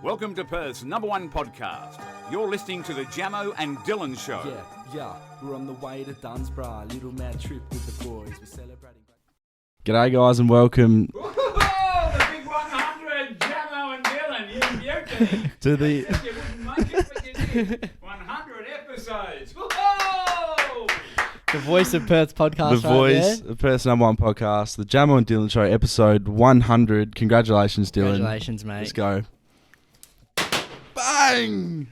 Welcome to Perth's #1 podcast. You're listening to the Jamo and Dylan Show. Yeah, we're on the way to Dunsborough, little mad trip with the boys. We're celebrating. G'day guys and welcome Whoa, the big 100, Jamo and Dylan. You kidding? to the... You wouldn't make it, but you did. 100 episodes. Whoa! The Voice of Perth podcast. The Voice of Perth's #1 podcast, the Jamo and Dylan Show, episode 100. Congratulations, Dylan. Congratulations, mate. Let's go. Bang!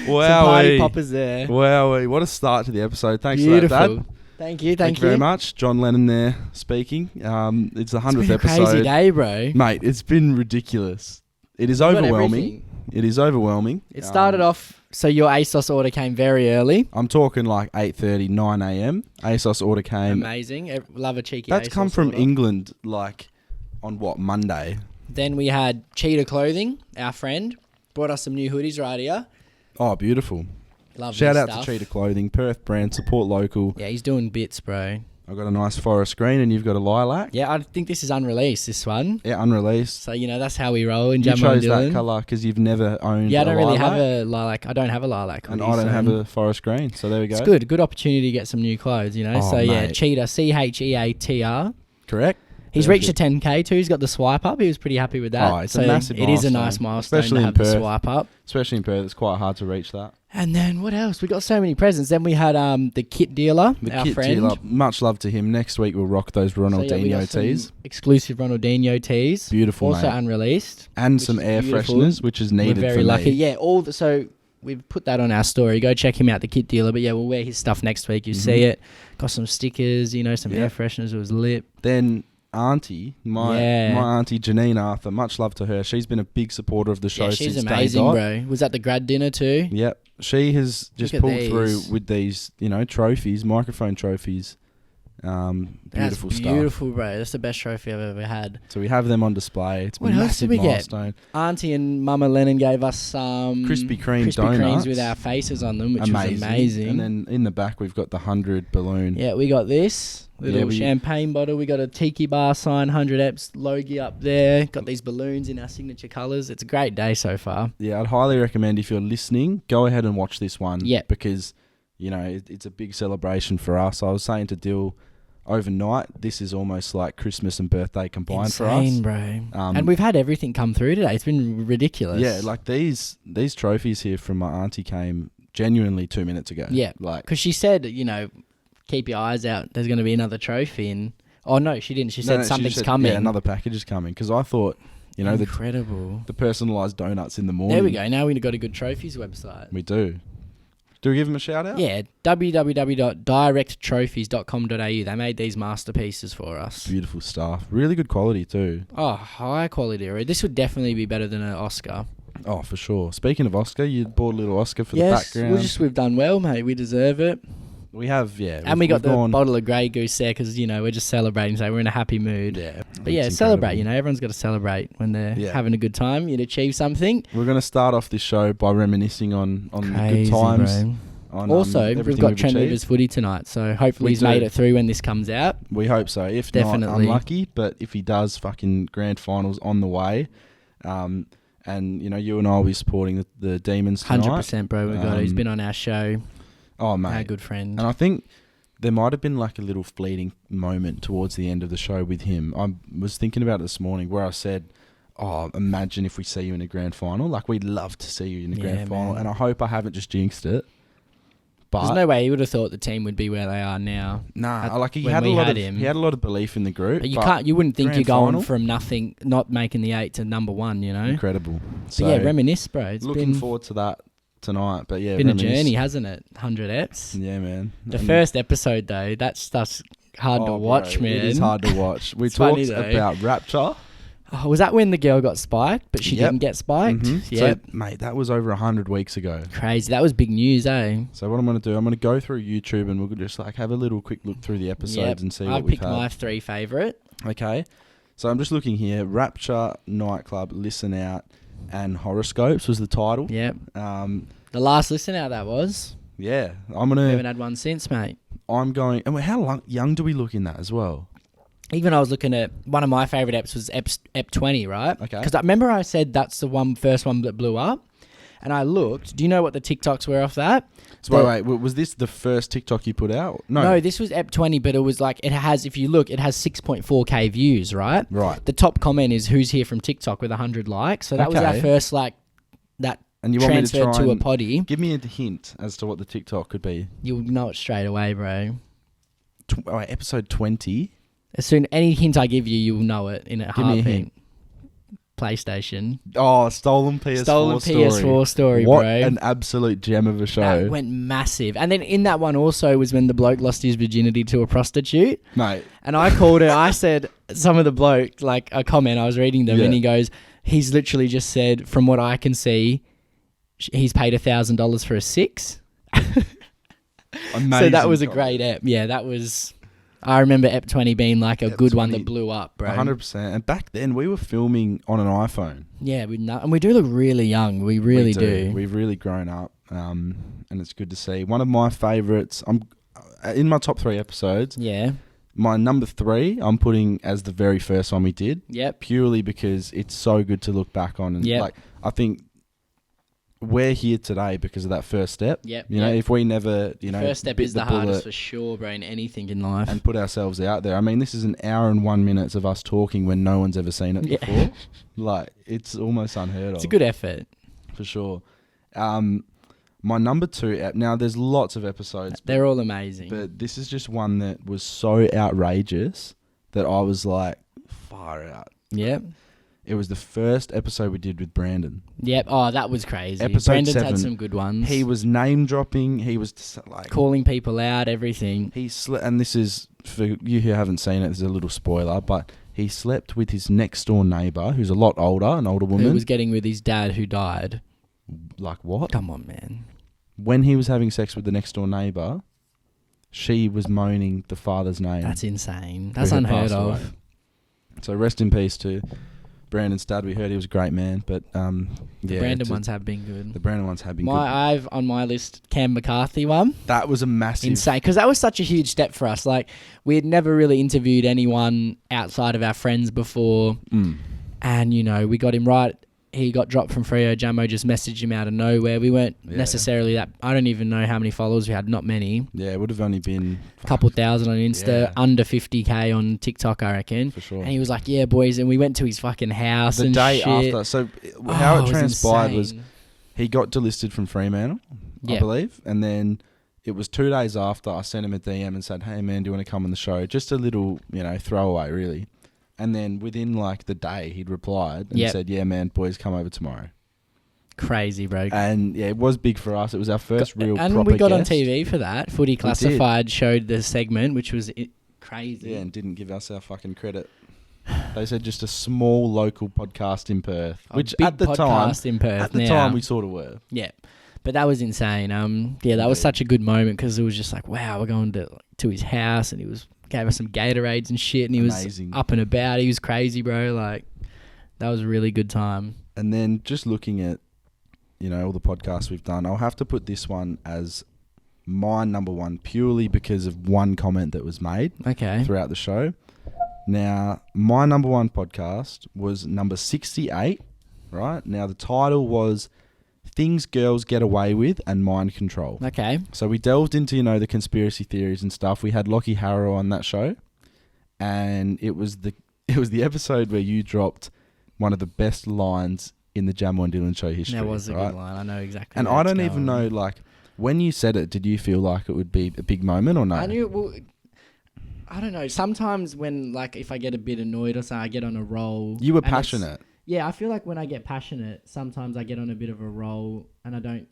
Party poppers there. Wowee, what a start to the episode. Thanks Beautiful. for that, Dad. Thank you very much. John Lennon there speaking. It's the 100th It's been a episode. crazy day, bro. Mate, it's been ridiculous. It is We've got overwhelming. everything. It is overwhelming. It started off, so your ASOS order came very early. I'm talking like 8:30, 9 a.m. ASOS order came. Amazing. Love a cheeky That's ASOS come from order. England, like, on what, Monday? Then we had Cheetah Clothing, our friend, brought us some new hoodies right here. Oh, beautiful. Lovely Shout out stuff. to Cheetah Clothing, Perth brand, support local. Yeah, he's doing bits, bro. I've got a nice forest green and you've got a lilac. Yeah, I think this is unreleased, this one. Yeah, unreleased. So, that's how we roll in You Jamo chose and Dylan. that colour because you've never owned Yeah, I a don't really lilac, have a lilac. I don't have a lilac. and hoodie, I don't so have a forest green, so there we go. It's good. Good opportunity to get some new clothes, Oh, So, yeah, mate. Cheetah, Cheatr. Correct? He's reached a 10K too. He's got the swipe up. He was pretty happy with that. Oh, it's a massive It is a milestone, nice milestone especially to in have the Perth. swipe up. Especially in Perth, it's quite hard to reach that. And then what else? We got so many presents. Then we had the kit dealer, The our kit friend. dealer, much love to him. Next week we'll rock those So, yeah, we Ronaldinho got some tees. exclusive Ronaldinho tees. Beautiful, Also mate. unreleased. And which some is air beautiful. fresheners, which is needed We're very for lucky. me. Yeah, so we've put that on our story. Go check him out, the kit dealer. But yeah, we'll wear his stuff next week. You see it. Got some stickers, some Yeah. air fresheners. It was lit. Then Auntie, my auntie Janine Arthur, much love to her. She's been a big supporter of the show Yeah, she's since amazing, day dot. bro. Was at the grad dinner too. Yep, she has just Look at pulled through these. with these, trophies, microphone trophies. Beautiful That's stuff. beautiful, bro. That's the best trophy I've ever had. So we have them on display. It's been What a else massive did we get? milestone. Auntie and Mama Lennon gave us some Krispy Kreme Krispy donuts. Kremes with our faces on them, which was amazing. And then in the back we've got the 100 balloon. Yeah, we got this little we- champagne bottle. We got a tiki bar sign, 100 eps logie up there. Got these balloons in our signature colours. It's a great day so far. Yeah, I'd highly recommend if you're listening, go ahead and watch this one. Yep. Because, it's a big celebration for us. I was saying to Dill overnight, this is almost like Christmas and birthday combined Insane, for us. bro. And we've had everything come through today. It's been ridiculous. Yeah, like these trophies here from my auntie came genuinely 2 minutes ago. Yeah. Like, Because she said, keep your eyes out. There's going to be another trophy. And oh, no, she didn't. She said something's coming. Yeah, another package is coming. Because I thought, Incredible. the personalised donuts in the morning. There we go. Now we've got a good trophies website. We do. Do we give them a shout out? Yeah, www.directtrophies.com.au. They made these masterpieces for us. Beautiful stuff. Really good quality too. Oh, high quality. This would definitely be better than an Oscar. Oh, for sure. Speaking of Oscar, you bought a little Oscar for the background. We've done well, mate. We deserve it. We have, yeah. And we got the bottle of Grey Goose there because, we're just celebrating, so we're in a happy mood. Yeah. But yeah, it's celebrate, incredible. everyone's got to celebrate when they're Yeah. having a good time. You'd achieve something. We're going to start off this show by reminiscing on the Crazy, good times. bro. On, Also, we've everything got Trent achieved. Rivers footy tonight, so hopefully We he's made do. it through when this comes out. We hope so. If not, Definitely. unlucky. But if he does, fucking grand finals on the way. And, you and I will be supporting the Demons tonight. 100%, bro. We got it. He's been on our show. Oh, mate. Our good friend. And I think there might have been like a little fleeting moment towards the end of the show with him. I was thinking about it this morning where I said, oh, imagine if we see you in a grand final. Like, we'd love to see you in a grand final. man. And I hope I haven't just jinxed it. But There's no way he would have thought the team would be where they are now. nah, like he when had we a lot had of him. he had a lot of belief in the group. But you wouldn't think grand you're going final? from nothing, not making the 8 to number 1, Incredible. But So yeah, reminisce, bro. It's looking been forward to that tonight. But yeah, been a reminisce. journey, hasn't it? 100 eps. Yeah, man. The And- first episode, though, that stuff's hard to oh, watch, bro, man. It is hard to watch. We It's funny, talked though. about Rapture. Oh, was that when the girl got spiked, but she Yep. didn't get spiked? Mhm. Yep. So, mate, that was over 100 weeks ago. Crazy. That was big news, eh? So what I'm going to do, I'm going to go through YouTube and we'll just like have a little quick look through the episodes Yep. and see I've what we've picked had. my 3 favourite. Okay. So I'm just looking here. Rapture, Nightclub, Listen Out, and Horoscopes was the title. Yep. Um, The last listen out that was. yeah. I'm We going haven't to... had one since, mate. I'm going... And how young do we look in that as well? even I was looking at one of my favorite eps was ep 20, right? Okay. Because I remember I said that's the first one that blew up, and I looked. Do you know what the TikToks were off that? So wait, was this the first TikTok you put out? No, this was ep 20, but it was like if you look, it has 6.4k views, right? Right. The top comment is "Who's here from TikTok" with 100 likes. So that was our first that And you want me to transferred try to a and Poddy. give me a hint as to what the TikTok could be? You'll know it straight away, bro. Episode 20. As soon any hint I give you, you'll know it in a Give me a heartbeat. hint. PlayStation. Oh, stolen PS4 Stolen story. PS4 story, What bro. an absolute gem of a show. That went massive. And then in that one also was when the bloke lost his virginity to a prostitute. Mate. And I called her. I said, some of the bloke, like a comment, I was reading them, Yeah. and he goes, he's literally just said, from what I can see, he's paid $1,000 for a 6. Amazing. So that was a great ep. Yeah, that was... I remember ep 20 being like a Ep good one 20, that blew up, bro. 100%. And back then, we were filming on an iPhone. Yeah, and we do look really young. We really do. We've really grown up, and it's good to see. One of my favourites, I'm in my top 3 episodes. Yeah. My number 3, I'm putting as the very first one we did. Yep. Purely because it's so good to look back on. And Yep. I think we're here today because of that first step. Yep. You know, if we never, First step bit is the bullet hardest for sure, bro, in anything in life. and put ourselves out there. I mean, this is an hour and 1 minute of us talking when no one's ever seen it before. Like, it's almost unheard of. It's a good effort. For sure. My number 2, now there's lots of episodes. They're all amazing. But this is just one that was so outrageous that I was like, far out. Yep. It was the first episode we did with Brandon. Yep. Oh, that was crazy. Episode Brendan's 7, had some good ones. He was name dropping. He was like calling people out, everything. And this is, for you who haven't seen it, this is a little spoiler, but he slept with his next door neighbour, who's a lot older, an older woman. Who was getting with his dad who died. Like what? Come on, man. When he was having sex with the next door neighbour, she was moaning the father's name. That's insane. who That's had unheard passed of. away. So rest in peace to Brandon's dad. We heard he was a great man, but The Brandon ones have been good. The Brandon ones have been good. I've on my list Cam McCarthy one. That was a massive... Insane, because that was such a huge step for us. Like, we had never really interviewed anyone outside of our friends before, and we got him right. He got dropped from Freo. Jamo just messaged him out of nowhere. We weren't necessarily that... I don't even know how many followers we had. Not many. Yeah, it would have only been... A couple thousand on Insta. Yeah. Under 50k on TikTok, I reckon. For sure. And he was like, yeah, boys. And we went to his fucking house The and day shit. after... So how it transpired was insane. he got delisted from Fremantle, I believe. And then it was 2 days after I sent him a DM and said, hey, man, do you want to come on the show? Just a little, throwaway, really. And then within like the day, he'd replied and said, yeah, man, boys, come over tomorrow. Crazy, bro. And yeah, it was big for us. It was our first real and proper we got guest. on TV for that. Footy Classified showed the segment, which was crazy. Yeah, and didn't give us our fucking credit. They said just a small local podcast in Perth, which big at the podcast in Perth. at the time we sort of were. Yeah, but that was insane. That was such a good moment because it was just like, wow, we're going to his house, and he gave us some Gatorades and shit, and he Amazing. was up and about. He was crazy, bro. Like, that was a really good time. And then just looking at all the podcasts we've done, I'll have to put this one as my number 1 purely because of one comment that was made throughout the show. Now, my number 1 podcast was number 68, right? Now, the title was Things Girls Get Away With and Mind Control. Okay. So we delved into, the conspiracy theories and stuff. We had Lockie Harrow on that show, and it was the episode where you dropped one of the best lines in the Jamo Dyl show history. That was a right? good line. I know exactly. And where I it's don't even going. know, when you said it, did you feel like it would be a big moment or no? I knew. Well, I don't know. Sometimes when if I get a bit annoyed or something, I get on a roll. You were and passionate. Yeah, I feel like when I get passionate, sometimes I get on a bit of a roll, and I don't.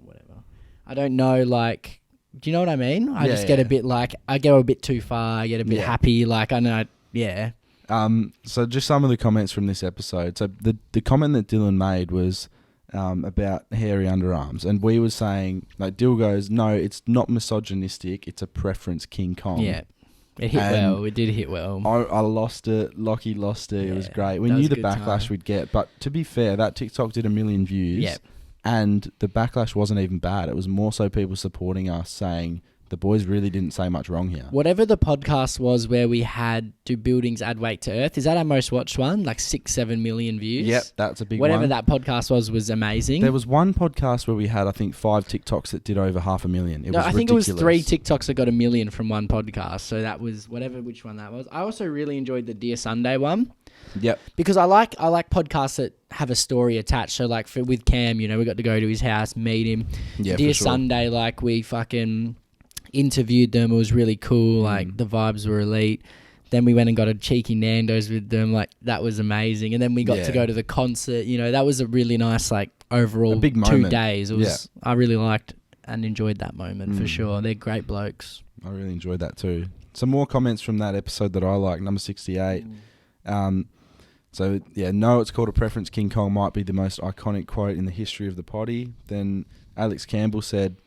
Whatever. I don't know. Do you know what I mean? I just get a bit I go a bit too far. I get a bit happy. I know. Yeah. So just some of the comments from this episode. So the comment that Dylan made was about hairy underarms, and we were saying Dyl goes, no, it's not misogynistic. It's a preference, King Kong. Yeah. It hit well. It did hit well. I lost it. Lockie lost it. It was great. We that knew was the a good backlash time. we'd get, but to be fair, that TikTok did 1 million views. Yep. And the backlash wasn't even bad. It was more so people supporting us saying the boys really didn't say much wrong here. Whatever the podcast was where we had Do Buildings Add Weight to Earth, is that our most watched one? Like 6-7 million views? Yep, that's a big Whatever one. that podcast was amazing. There was one podcast where we had, I think, 5 TikToks that did over 500,000. I think it was 3 TikToks that got 1 million from one podcast. So that was which one that was. I also really enjoyed the Dear Sunday one. Yep. Because I like podcasts that have a story attached. So like with Cam, we got to go to his house, meet him. Yeah, Dear for sure. Sunday, like we fucking interviewed them. It was really cool. Like the vibes were elite. Then we went and got a cheeky Nando's with them. Like that was amazing. And then we got to go to the concert. That was a really nice like overall a big 2 moment. days. It was I really liked and enjoyed that moment for sure. They're great blokes. I really enjoyed that too. Some more comments from that episode that I like, number 68. So, no, it's called a preference. King Kong might be the most iconic quote in the history of the Poddy. Then Alex Campbell said,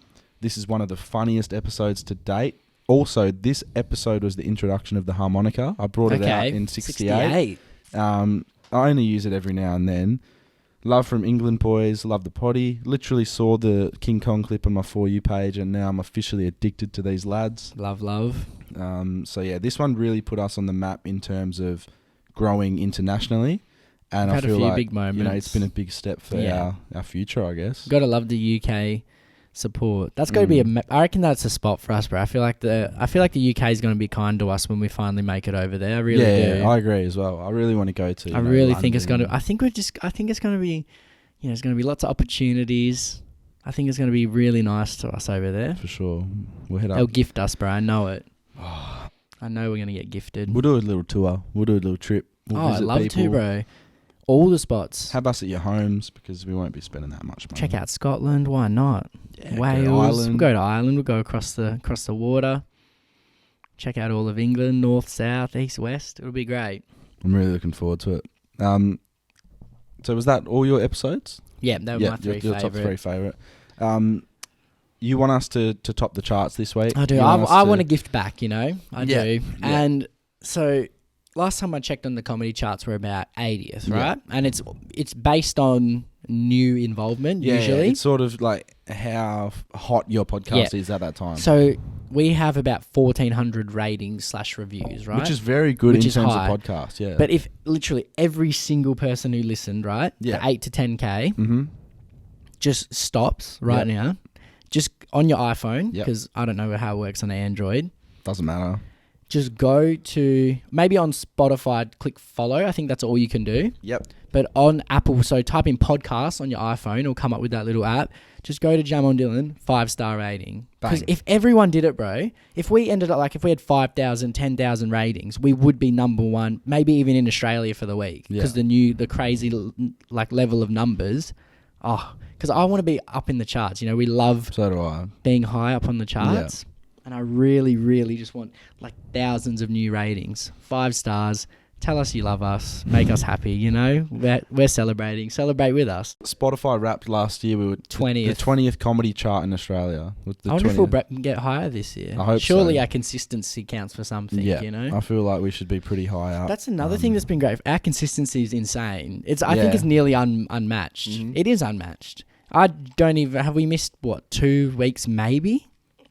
this is one of the funniest episodes to date. Also, this episode was the introduction of the harmonica. I brought it out in 68. I only use it every now and then. Love from England, boys. Love the Poddy. Literally saw the King Kong clip on my For You page, and now I'm officially addicted to these lads. Love. This one really put us on the map in terms of growing internationally, and We've I had a feel few like big moments. it's been a big step for our future, I guess. Gotta love the UK support. That's got to be I reckon that's a spot for us, bro. I feel like the UK is going to be kind to us when we finally make it over there. I really do. I agree as well. I really want to go to. I really think it's going to. I think it's going to be. There's going to be lots of opportunities. I think it's going to be really nice to us over there. For sure. We'll head up. They'll gift us, bro. I know it. I know we're going to get gifted. We'll do a little tour. We'll do a little trip. We'll I'd visit love people. to, bro. All the spots. Have us at your homes because we won't be spending that much money. Check out Scotland. Why not? Yeah, Wales. We'll go to Ireland. We'll go across the water. Check out all of England, north, south, east, west. It'll be great. I'm really looking forward to it. So was that all your episodes? Yeah, they were my three your favourite. top 3 favourite. You want us to top the charts this week? I do. I want to gift back, I do. Yeah. And so last time I checked on the comedy charts, we're about 80th, right? And it's based on new involvement usually. It's sort of like how hot your podcast is at that time. So we have about 1,400 ratings / reviews, right? Which is very good in terms high. of podcast, yeah. But if literally every single person who listened, right, the 8 to 10K, just stops right now, just on your iPhone, because I don't know how it works on Android. Doesn't matter. Just go to, maybe on Spotify, click follow. I think that's all you can do. Yep. But on Apple, so type in podcast on your iPhone, it'll come up with that little app. Just go to Jamo Dyl, 5-star rating. Because if everyone did it, bro, if we ended up, if we had 5,000, 10,000 ratings, we would be number one, maybe even in Australia for the week. Because the crazy level of numbers. Because I want to be up in the charts. We love being high up on the charts. Yeah. And I really, really just want thousands of new ratings. 5 stars. Tell us you love us. Make us happy, We're celebrating. Celebrate with us. Spotify Wrapped last year. We were 20th. The 20th comedy chart in Australia. I wonder if we'll get higher this year. I hope Surely so. our consistency counts for something, I feel like we should be pretty high up. That's another thing that's been great. Our consistency is insane. I think it's nearly unmatched. It is unmatched. I don't even... Have we missed, 2 weeks maybe?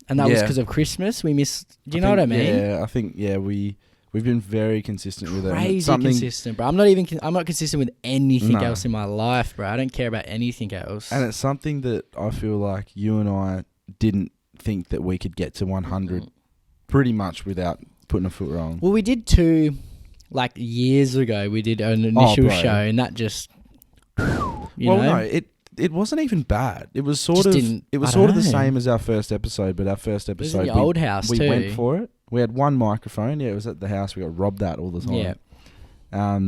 And that was because of Christmas. We missed... Do you know what I mean? Yeah, I think, we've been very consistent with it. Crazy consistent, bro. I'm not consistent with anything else in my life, bro. I don't care about anything else. And it's something that I feel like you and I didn't think that we could get to 100 pretty much without putting a foot wrong. Well, we did 2, years ago. We did an initial show, and that just... No, it wasn't even bad. It was sort of the same as our first episode, but our first episode... It was in the old house, we too. went for it. We had one microphone. Yeah, it was at the house. We got robbed that all the time. Yeah.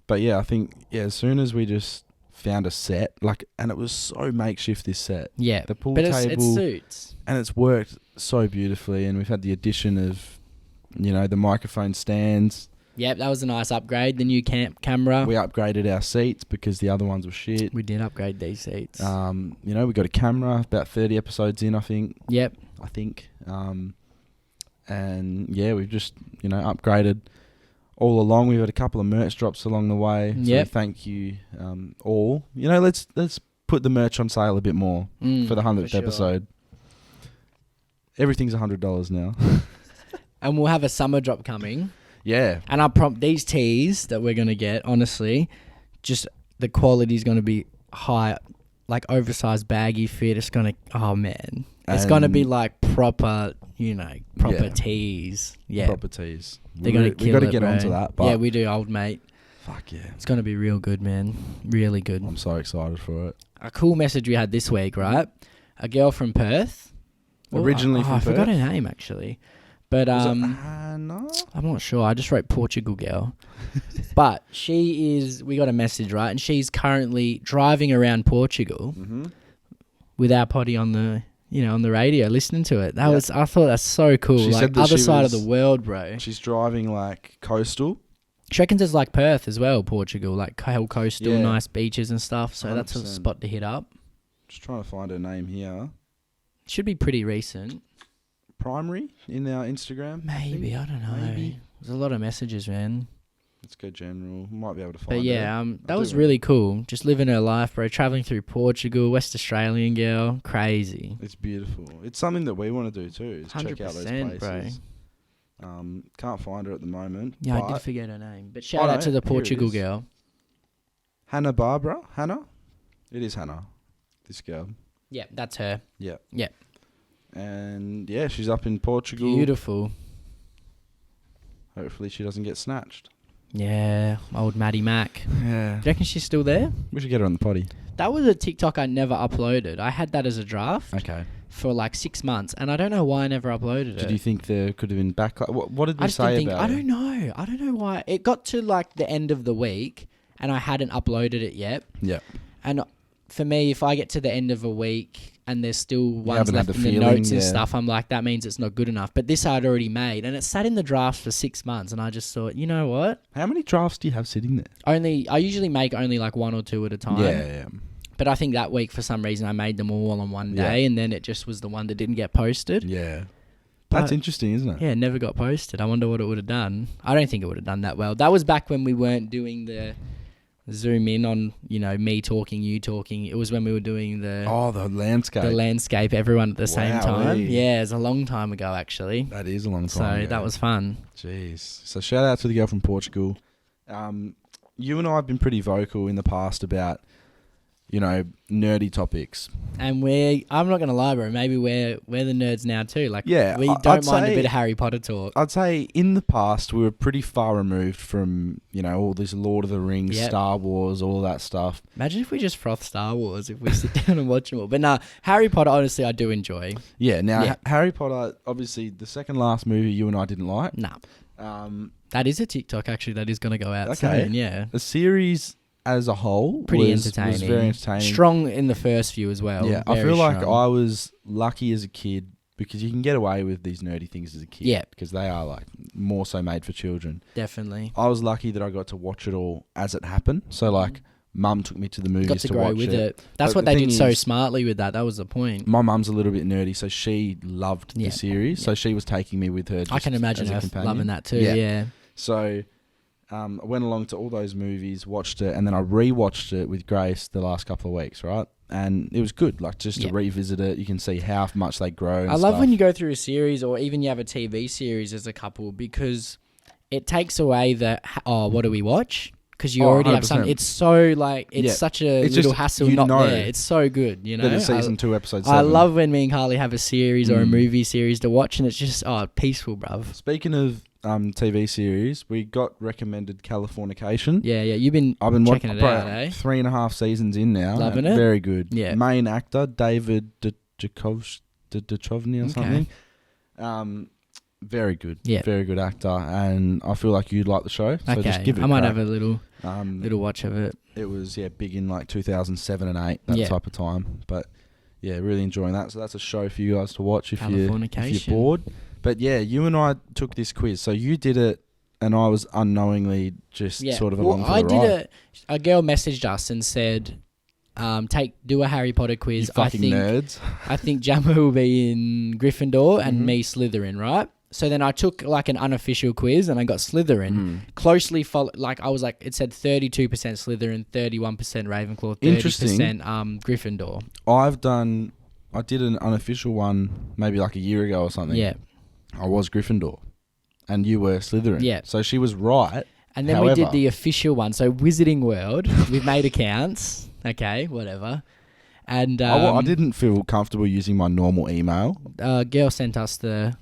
But I think as soon as we just found a set, and it was so makeshift, this set. Yeah. The pool but table. it suits. And it's worked so beautifully, and we've had the addition of, the microphone stands. Yep, that was a nice upgrade. The new camera. We upgraded our seats because the other ones were shit. We did upgrade these seats. We got a camera about 30 episodes in, I think. Yep. I think. And we've just, upgraded all along. We've had a couple of merch drops along the way. So thank you all. Let's put the merch on sale a bit more for the 100th episode. Everything's $100 now. And we'll have a summer drop coming. Yeah. And I prompt these tees that we're going to get, honestly, just the quality is going to be high, like oversized baggy fit. It's going to, oh man. It's going to be like proper, proper tees. Yeah. Proper tees. They're going to kill it, we got to get bro. onto that. But Yeah, we do, old mate. fuck yeah. It's going to be real good, man. Really good. I'm so excited for it. A cool message we had this week, right? A girl from Perth. Originally from I Perth? forgot her name, actually. But Was it Hannah? I'm not sure. I just wrote Portugal girl. But we got a message, right? And she's currently driving around Portugal with our Poddy on the, on the radio, listening to it. I thought that's so cool. She like said that other she side of was- the world, bro. She's driving like coastal. She reckons it's like Perth as well, Portugal, like hell coastal, Yeah. nice beaches and stuff. So that's a 100%. spot to hit up. Just trying to find her name here. Should be pretty recent. Primary in our Instagram. I Maybe, think. I don't know. Maybe. There's a lot of messages, man. Let's go general. Might be able to find But yeah, her. that I was do really cool. Just living her life, bro. Traveling through Portugal, West Australian girl. Crazy. It's beautiful. It's something that we want to do too. Is check out those 100%, places. bro. Can't find her at the moment. Yeah, I but did forget her name. But shout out to the here it Portugal is. girl. Hannah Barbara. Hannah. It is Hannah. This girl. Yeah, that's her. Yeah. Yeah. And yeah, she's up in Portugal. Beautiful. Hopefully she doesn't get snatched. Yeah, old Maddie Mac. Yeah. Do you reckon she's still there? We should get her on the potty. That was a TikTok I never uploaded. I had that as a draft Okay. for like 6 months, and I don't know why I never uploaded it. Did you think there could have been backlash? What did I we just say didn't think. about I it? don't know. I don't know why. It got to like the end of the week, and I hadn't uploaded it yet. Yeah. And for me, if I get to the end of a week and there's still ones haven't had left the in the feeling, notes and yeah. stuff, I'm like, that means it's not good enough. But this I'd already made, and it sat in the drafts for 6 months, and I just thought, you know what? How many drafts do you have sitting there? I usually make only like 1 or 2 at a time. Yeah. But I think that week, for some reason, I made them all on one Yeah. day, and then it just was the one that didn't get posted. Yeah. But- That's interesting, isn't it? Yeah, it never got posted. I wonder what it would have done. I don't think it would have done that well. That was back when we weren't doing the zoom in on, me talking, you talking. It was when we were doing the landscape, everyone at the same time. Wowee. Yeah, it was a long time ago, actually. That is a long So time ago. that was fun. Jeez. So shout out to the girl from Portugal. You and I have been pretty vocal in the past about, nerdy topics. And I'm not going to lie, bro, maybe we're the nerds now too. Like, Yeah, we I'd don't mind a say- bit of Harry Potter talk. I'd say in the past we were pretty far removed from, all this Lord of the Rings, Yep. Star Wars, all that stuff. Imagine if we just froth Star Wars, if we sit down and watch them all. But nah, Harry Potter, honestly, I do enjoy. Yeah, now Yeah. Harry Potter, obviously the second last movie you and I didn't like. Nah. Um, That is a TikTok, actually, that is going to go out Okay. soon, yeah. the series as a whole Pretty was entertaining. very entertaining. Strong in the first few as well. Yeah, I Very feel like strong. I was lucky as a kid because you can get away with these nerdy things as a kid. Yeah. Because they are like more so made for children. Definitely. I was lucky that I got to watch it all as it happened. So like, Mum took me to the movies Got to to grow watch with it. it. That's But what the they thing did so is- smartly with that. That was the point. My mum's a little bit nerdy, so she loved Yeah. the series. So she was taking me with her. I can imagine as a her companion. loving that too, Yeah. yeah. So I went along to all those movies, watched it, and then I rewatched it with Grace the last couple of weeks, right? And it was good, like just to Yeah. revisit it. You can see how much they grow. And I love stuff. when you go through a series or even you have a TV series as a couple because it takes away the, what do we watch? Because you already have something. 100%. It's so like, it's Yeah. such a It's little just, hassle you not know there. It's so good, that it's season 2, episode 7. I love when me and Carly have a series or a Mm. movie series to watch and it's just, peaceful, bruv. Speaking of TV series, we got recommended Californication. Yeah, you've been I've been checking watching it out, eh? 3.5 seasons in now. Loving and it? Very good. Yeah. Main actor David Duchovny or Okay. something. Very good. Yeah. Very good actor, and I feel like you'd like the show. So Okay, just give it. I might crack. have a little Little. watch of it. It was big in like 2007 and 8, that Yeah. type of time. But yeah, really enjoying that. So that's a show for you guys to watch if Californication. you're bored. But yeah, you and I took this quiz. So you did it, and I was unknowingly just sort of along for I the did ride. a girl messaged us and said, do a Harry Potter You quiz. fucking nerds. I think Jamo will be in Gryffindor and Mhm. me Slytherin, right? So then I took like an unofficial quiz and I got Slytherin. Mm. Closely followed, it said 32% Slytherin, 31% Ravenclaw, 30% Interesting. Gryffindor. I've done I did an unofficial one maybe like a year ago or something. Yeah. I was Gryffindor, and you were Slytherin. Yeah. So she was right. And then we did the official one. So Wizarding World, we've made accounts. Okay, whatever. And I didn't feel comfortable using my normal email. Girl sent us the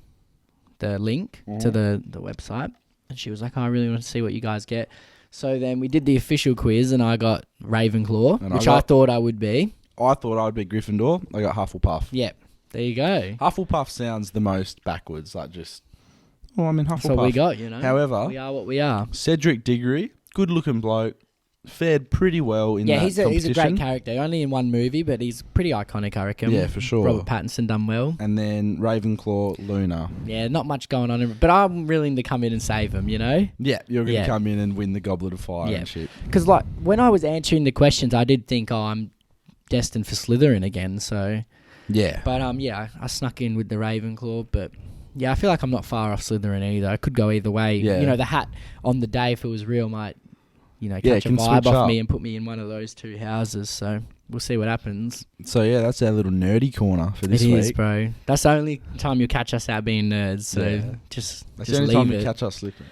link to the website, and she was like, "Oh, I really want to see what you guys get." So then we did the official quiz, and I got Ravenclaw, And which I thought I would be. I thought I would be Gryffindor. I got Hufflepuff. Yeah, there you go. Hufflepuff sounds the most backwards. Like just, I'm in Hufflepuff. That's what we got, you know. However, we are what we are. Cedric Diggory, good looking bloke, fared pretty well in that he's competition. a great character. Only in one movie, but he's pretty iconic, I reckon. Yeah, for sure. Robert Pattinson done well. And then Ravenclaw, Luna. Yeah, not much going on, but I'm willing to come in and save him, you know? Yeah, you're going to come in and win the Goblet of Fire and shit. Because, like, when I was answering the questions, I did think, I'm destined for Slytherin again, so... Yeah. But, I snuck in with the Ravenclaw, but... Yeah, I feel like I'm not far off Slytherin either. I could go either way. Yeah. You know, the hat on the day, if it was real, might... catch a can vibe switch off up. me and put me in one of those two houses. So we'll see what happens. So yeah, that's our little nerdy corner for this It week. is, bro. That's the only time you'll catch us out being nerds. So just That's the only time leave we it. catch us slipping.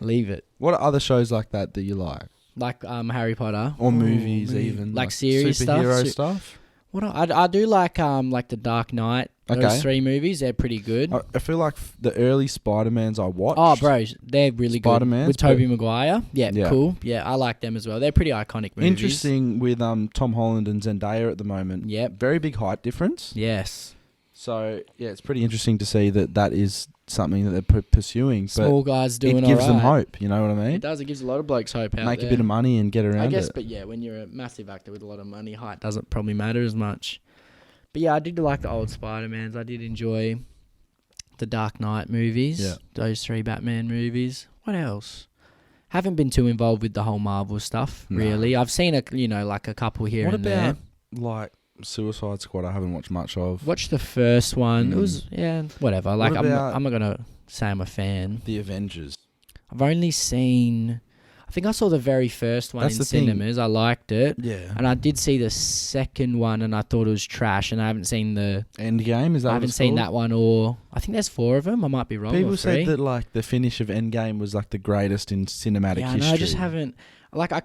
Leave it. What are other shows like that you like? Like Harry Potter Or movies even? like series stuff. Superhero stuff? What I do like The Dark Knight. Okay. Those 3 movies, they're pretty good. I feel like the early Spider-Mans I watched. Oh, bro, they're really good. Spider-Mans, With Tobey Maguire. Yeah, Yeah. cool. Yeah, I like them as well. They're pretty iconic movies. Interesting with Tom Holland and Zendaya at the moment. Yep. Very big height difference. Yes. So, yeah, it's pretty interesting to see that is something that they're pursuing. Small but guys doing it gives them alright. hope, you know what I mean? It does. It gives a lot of blokes hope out Make there. a bit of money and get around I guess, it. but yeah, when you're a massive actor with a lot of money, height doesn't probably matter as much. But yeah, I did like the old Spider-Mans. I did enjoy the Dark Knight movies. Yeah. Those 3 Batman movies. What else? Haven't been too involved with the whole Marvel stuff, No. really. I've seen like a couple here What and about, there. like, Suicide Squad? I haven't watched much of. Watched the first one. It Mm. was, whatever. Like, I'm about- not going to say I'm a fan. The Avengers. I've only seen... I think I saw the very first one That's in the thing. cinemas. I liked it. Yeah. And I did see the second one, and I thought it was trash. And I haven't seen Endgame, is that I what haven't it's seen called? that one, or I think there's 4 of them. I might be wrong. People or 3. said that like the finish of Endgame was like the greatest in cinematic Yeah, history. no, I just haven't. Like, I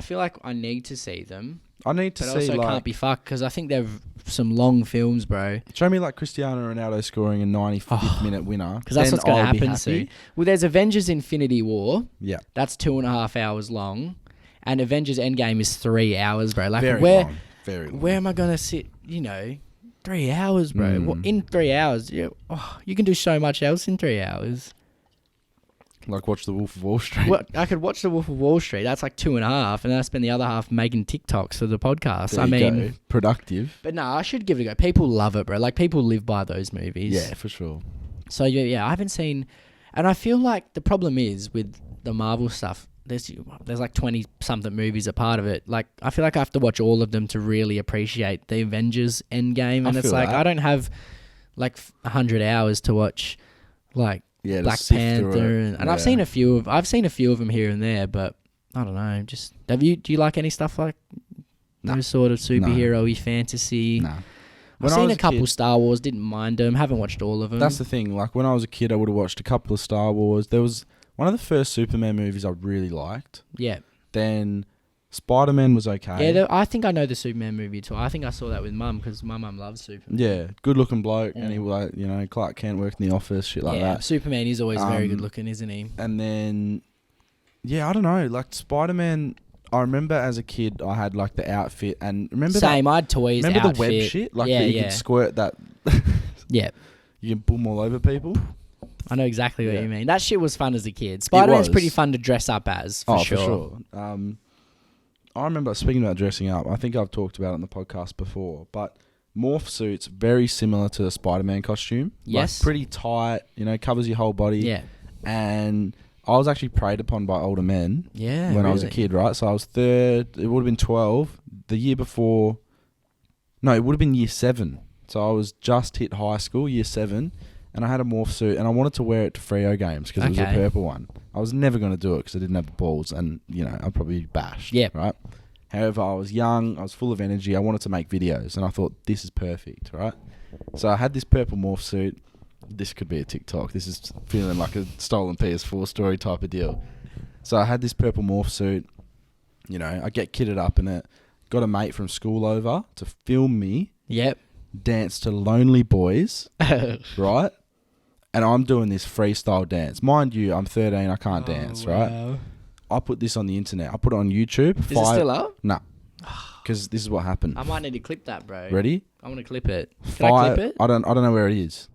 feel like I need to see them, I need to but see also like can't be fucked because I think they're some long films, bro. show me like Cristiano Ronaldo scoring a 95th Oh, minute winner Because that's then what's going to I'll be happen happy. soon. Well, there's Avengers: Infinity War. Yeah, That's 2.5 hours long, and Avengers: Endgame is 3 hours, bro. Like, very where long, very long. where am I gonna sit? 3 hours, bro. Well, in 3 hours, you can do so much else in 3 hours. Like watch The Wolf of Wall Street. Well, I could watch The Wolf of Wall Street. That's like 2.5, and then I spend the other half making TikToks for the podcast. There I you mean, go. Productive. but no, I should give it a go. People love it, bro. Like, people live by those movies. Yeah, for sure. So yeah, I haven't seen, and I feel like the problem is with the Marvel stuff. There's like 20 something movies a part of it. Like, I feel like I have to watch all of them to really appreciate the Avengers Endgame, and I it's feel like that. I don't have like 100 hours to watch like Yeah, to Black sift through Panther, it. and I've seen a few of them here and there, but I don't know. Just do you like any stuff like those sort of superhero-y fantasy? Nah. I've When I seen was a couple kid- Star Wars, didn't mind them. Haven't watched all of them. That's the thing. Like when I was a kid, I would have watched a couple of Star Wars. There was one of the first Superman movies I really liked. yeah. Then Spider-Man was okay. Yeah, I think I know the Superman movie too. I think I saw that with Mum because my mum loves Superman. Yeah, good looking bloke, and he like Clark Kent worked in the office, shit like that. Superman is always very good looking, isn't he? And then, yeah, I don't know, like Spider-Man. I remember as a kid, I had like the outfit, and remember Same, I had toys. Remember outfit. the web shit, like yeah, that you yeah. could squirt that. Yeah, You can boom all over people. I know exactly what Yeah. you mean. That shit was fun as a kid. Spider-Man's was. pretty fun to dress up as, for sure. I remember speaking about dressing up. I think I've talked about it on the podcast before, but morph suits very similar to the Spider-Man costume. Yes. like, pretty tight. Covers your whole body. Yeah, And I was actually preyed upon by older men yeah. when I was a really. kid, right? So I was third. It would have been 12. The year before, no, it would have been year 7. So I was just hit high school, year 7, and I had a morph suit, and I wanted to wear it to Freo games because it was a Okay. purple one. I was never going to do it because I didn't have the balls, and I'd probably be bashed. Yep. Right. However, I was young, I was full of energy, I wanted to make videos, and I thought, this is perfect, right? So I had this purple morph suit. This could be a TikTok. This is feeling like a stolen PS4 story type of deal. So I had this purple morph suit. You know, I get kitted up in it. Got a mate from school over to film me. Yep. Dance to Lonely Boys, right? And I'm doing this freestyle dance. Mind you, I'm 13, I can't dance, right? I put this on the internet. I put it on YouTube. Is it still up? Nah. Because this is what happened. I might need to clip that, bro. Ready? I want to clip it. Can I clip it? I don't know where it is.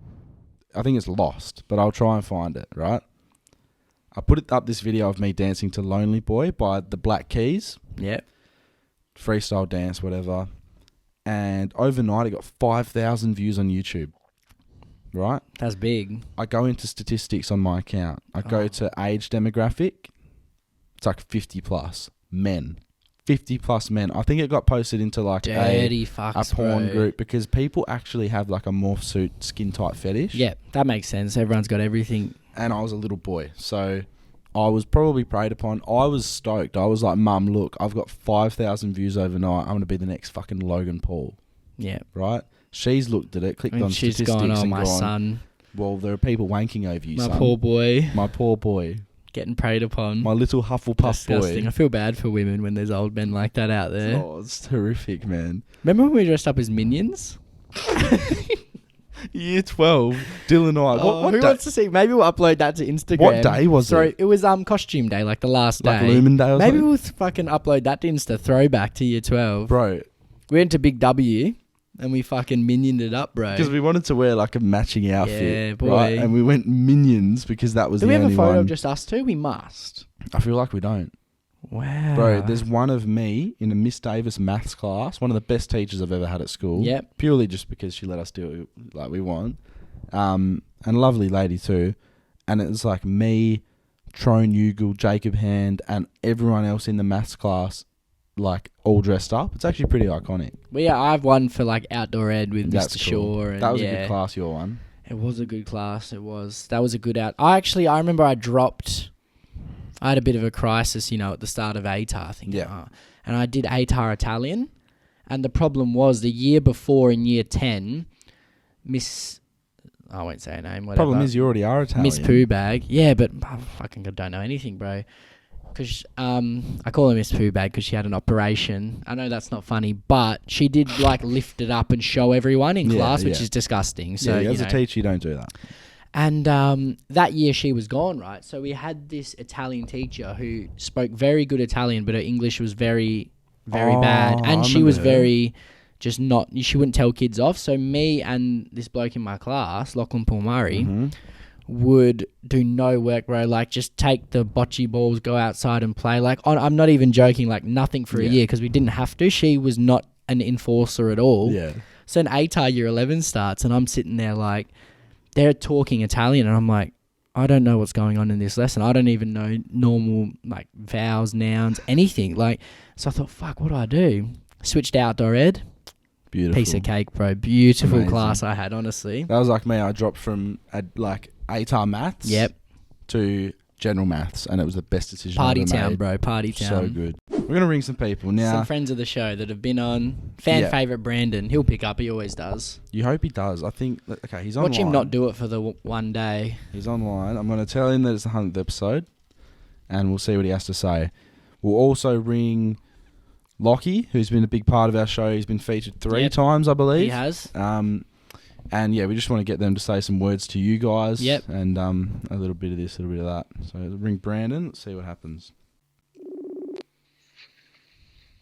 I think it's lost, but I'll try and find it, right? I put up this video of me dancing to Lonely Boy by the Black Keys. Yep. Freestyle dance, whatever. And overnight, it got 5,000 views on YouTube. Right? That's big. I go into statistics on my account. I go to age demographic. It's like 50 plus men. 50 plus men. I think it got posted into like Dirty a fucks, porn bro. group because people actually have like a morph suit skin tight fetish. Yeah, that makes sense. Everyone's got everything. And I was a little boy, so I was probably preyed upon. I was stoked. I was like, Mum, look, I've got 5,000 views overnight. I'm going to be the next fucking Logan Paul. Yeah. Right? She's looked at it, clicked on She's statistics gone, oh, and my gone, son. well, there are people wanking over you, My son. poor boy. My poor boy. Getting preyed upon. My little Hufflepuff Disgusting. boy. I feel bad for women when there's old men like that out there. Oh, it's horrific, man. Remember when we dressed up as minions? Year 12, Dylan and I. What who day? wants to see? Maybe we'll upload that to Instagram. What day was Sorry, it? it was costume day, like the last Like day. Lumen Day or Maybe something? we'll fucking upload that to Insta. Throwback to year 12. Bro, We went to Big W and we fucking minioned it up, bro. because we wanted to wear like a matching outfit. Yeah, boy. Right? And we went Minions because that was Do the we have only a photo one. of just us two? We must. I feel like we don't. Wow. Bro, there's one of me in a Miss Davis maths class, one of the best teachers I've ever had at school. Yep. Purely just because she let us do it like we want. And a lovely lady too. And it was like me, Trone Ugle, Jacob Hand, and everyone else in the maths class, like all dressed up. It's actually pretty iconic. Well, yeah, I have one for like outdoor ed with That's Mr. cool. Shaw. And That was yeah, a good class, your one. It was a good class. It was. That was a good out. I remember I had a bit of a crisis, at the start of ATAR, I think. Yeah. And I did ATAR Italian. And the problem was the year before in year 10, I won't say her name, whatever. Problem is you already are Italian. Miss Pooh Bag. Yeah, but I fucking don't know anything, bro. Because I call her Miss Pooh Bag because she had an operation. I know that's not funny, but she did like lift it up and show everyone in class, which is disgusting. So as a teacher, you don't do that. And that year she was gone, right? So we had this Italian teacher who spoke very good Italian, but her English was very, very bad. And she was very just not, she wouldn't tell kids off. So me and this bloke in my class, Lachlan Paul Murray, would do no work, bro. Like just take the bocce balls, go outside and play. Like I'm not even joking, like nothing for a year because we didn't have to. She was not an enforcer at all. Yeah. So an ATAR year 11 starts and I'm sitting there like, they're talking Italian and I'm like, I don't know what's going on in this lesson. I don't even know normal like vowels, nouns, anything. Like, so I thought, fuck, what do I do? Switched outdoor ed. Beautiful. Piece of cake, bro. Beautiful Amazing. class I had, honestly. That was like me. I dropped from like ATAR maths to general maths, and it was the best decision Party I've ever town, made. bro. Party town. So good. We're going to ring some people now. Some friends of the show that have been on. Fan favourite Brandon. He'll pick up. He always does. You hope he does. I think, okay, he's online. Watch him not do it for the one day. He's online. I'm going to tell him that it's the 100th episode, and we'll see what he has to say. We'll also ring Lockie, who's been a big part of our show. He's been featured 3 times, I believe. He has. And yeah, we just want to get them to say some words to you guys. Yep. And a little bit of this, a little bit of that. So ring Brandon. Let's see what happens.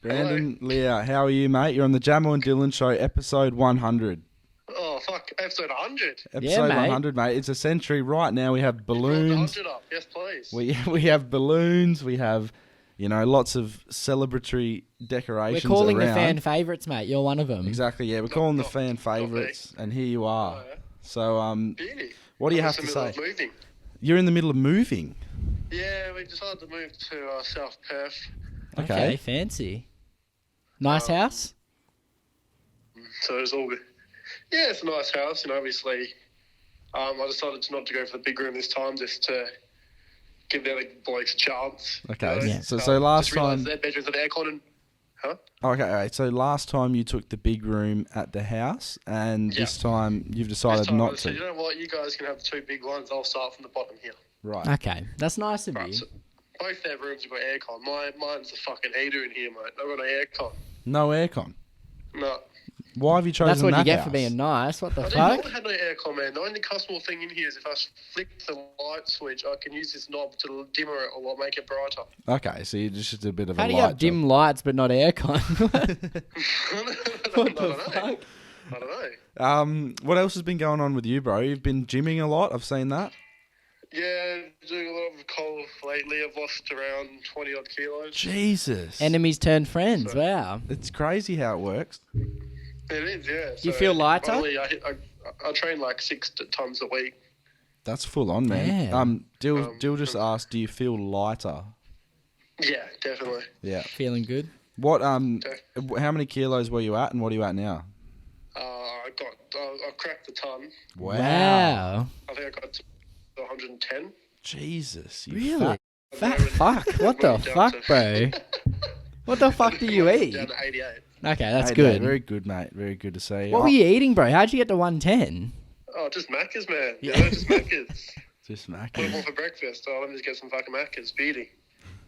Brandon, Leah, how are you, mate? You're on the Jamo Dyl Show, episode 100. Oh, fuck. Episode 100. Episode mate. 100, mate. It's a century. Right now we have balloons. 100 up. Yes, please. We have balloons. We have, lots of celebratory decorations We're calling around. the fan favourites, mate. You're one of them. Exactly, yeah. We're calling the not- fan not favourites, and here you are. Oh, yeah. So, Beauty. what do you I'm have in to the middle say? of moving. You're in the middle of moving. Yeah, we decided to move to South Perth. Okay. Fancy. Nice house? So it's all good. Yeah, it's a nice house, obviously. I decided not to go for the big room this time, just to give the other blokes a chance. Okay. Yeah. So last just realised time, their bedrooms have aircon Huh? Okay, so last time you took the big room at the house, and Yeah. this time you've decided This time not I said, to. you know what? You guys can have the 2 big ones. I'll start from the bottom here. Right. Okay, that's nice of Right, you. so both their rooms have got aircon. Mine's a fucking heater in here, mate. I've got no aircon. No aircon. No. Why have you chosen That's what that you get house? for being nice. What the I didn't fuck? know I had no aircon, man. The only customer thing in here is if I flick the light switch, I can use this knob to dimmer it or make it brighter. Okay, so you just a bit of How a do light you have job. dim lights but not aircon? What the fuck? I don't know. What else has been going on with you, bro? You've been gymming a lot. I've seen that. Yeah, doing a lot of cold lately. I've lost around 20 odd kilos. Jesus. Enemies turned friends. Wow. It's crazy how it works. It is, yeah. You feel lighter? Probably I train like 6 times a week. That's full on, man. Yeah. Dill just asked, do you feel lighter? Yeah, definitely. Yeah. Feeling good? What how many kilos were you at, and what are you at now? I cracked the ton. Wow. I think I got to 110. Jesus. You Really? fat- Fat fuck. What the Down fuck, to- bro? What the fuck do you eat? Down to 88. Okay, that's Hey, good. mate, very good, mate. Very good to see. What were you eating, bro? How'd you get to 110? Oh, just Macca's, man. Yeah. You know, just Macca's. Just What I macking. want for breakfast? Oh, let me just get some fucking Macca's. Beauty.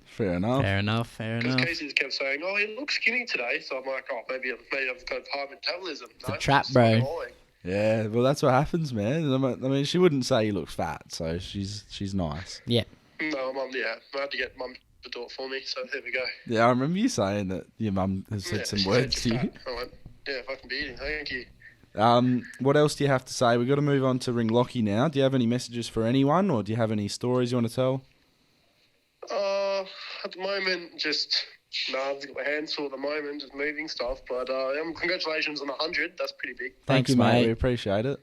Fair enough. Fair enough, fair Because enough. Casey just kept saying, oh, he looks skinny today. So I'm like, oh, maybe I've got high metabolism. a trap, bro. Yeah, well, that's what happens, man. I mean, she wouldn't say you look fat, so she's nice. Yeah. No, Mum, yeah. I had to get Mum to do it for me, so there we go. Yeah, I remember you saying that your mum has said Yeah, some she words said to you're you. fat. I went, yeah, fucking beauty. Thank you. What else do you have to say? We've got to move on to Ring Lockie now. Do you have any messages for anyone, or do you have any stories you want to tell? At the moment, just I've got my hands full at the moment, just moving stuff. But congratulations on 100. That's pretty big. Thank you, We mate. appreciate it.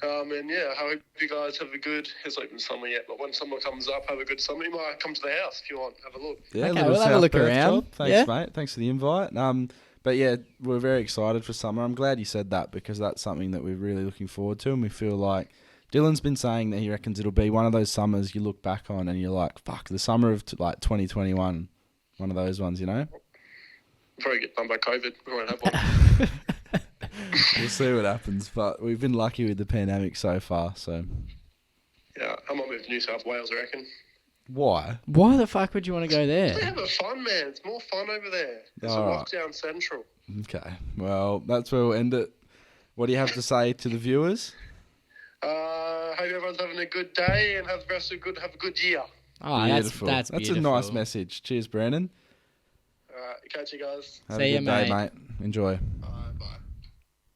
And yeah, I hope you guys have a good. It's not even summer yet, but when summer comes up, have a good summer. You might come to the house if you want. Have a look. Yeah, Okay, little we'll have a South look Perth around. job. Thanks, Yeah. mate. Thanks for the invite. But yeah, we're very excited for summer. I'm glad you said that because that's something that we're really looking forward to, and we feel like Dylan's been saying that he reckons it'll be one of those summers you look back on and you're like, fuck, the summer of like 2021, one of those ones, you know? Probably get done by COVID. We won't have one. We'll see what happens, but we've been lucky with the pandemic so far. So Yeah, I might move to New South Wales, I reckon. why? Why the fuck would you want to go They there? have a fun, man. It's more fun over there. It's All a right. lockdown central. Okay, well that's where we'll end it. What do you have to say to the viewers? Hope everyone's having a good day and have a good year. Oh, Beautiful. that's a beautiful. nice message. Cheers, Brandon. Catch you guys. Have See a ya, good day, mate. mate. Enjoy. Bye.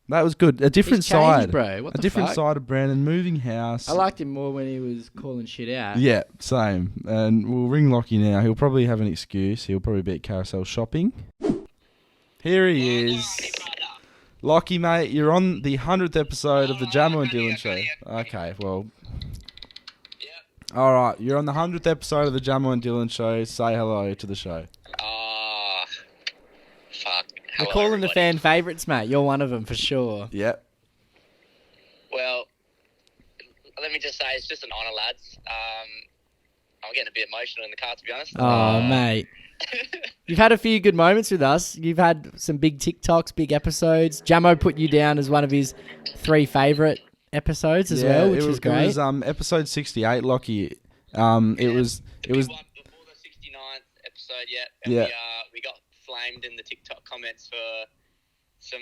That was good. A different He's changed, side, bro. What a the different fuck? side of Brandon. Moving house. I liked him more when he was calling shit out. Yeah, same. And we'll ring Lockie now. He'll probably have an excuse. He'll probably be at carousel shopping. Here he is. Lockie, mate, you're on the 100th episode of the Jamo and Dylan show. Okay, well. All right, you're on the 100th episode of the Jamo and Dylan show. Say hello to the show. Fuck. We're Hello, calling the everybody. fan favourites, mate. You're one of them for sure. Yep. Well, let me just say, it's just an honour, lads. I'm getting a bit emotional in the car, to be honest. Oh, mate. You've had a few good moments with us. You've had some big TikToks, big episodes. Jamo put you down as one of his 3 favourite episodes as well, which is great. It was episode 68, Lockie. It was Before the 69th episode, yeah. And Yeah. we got flamed in the TikTok comments for some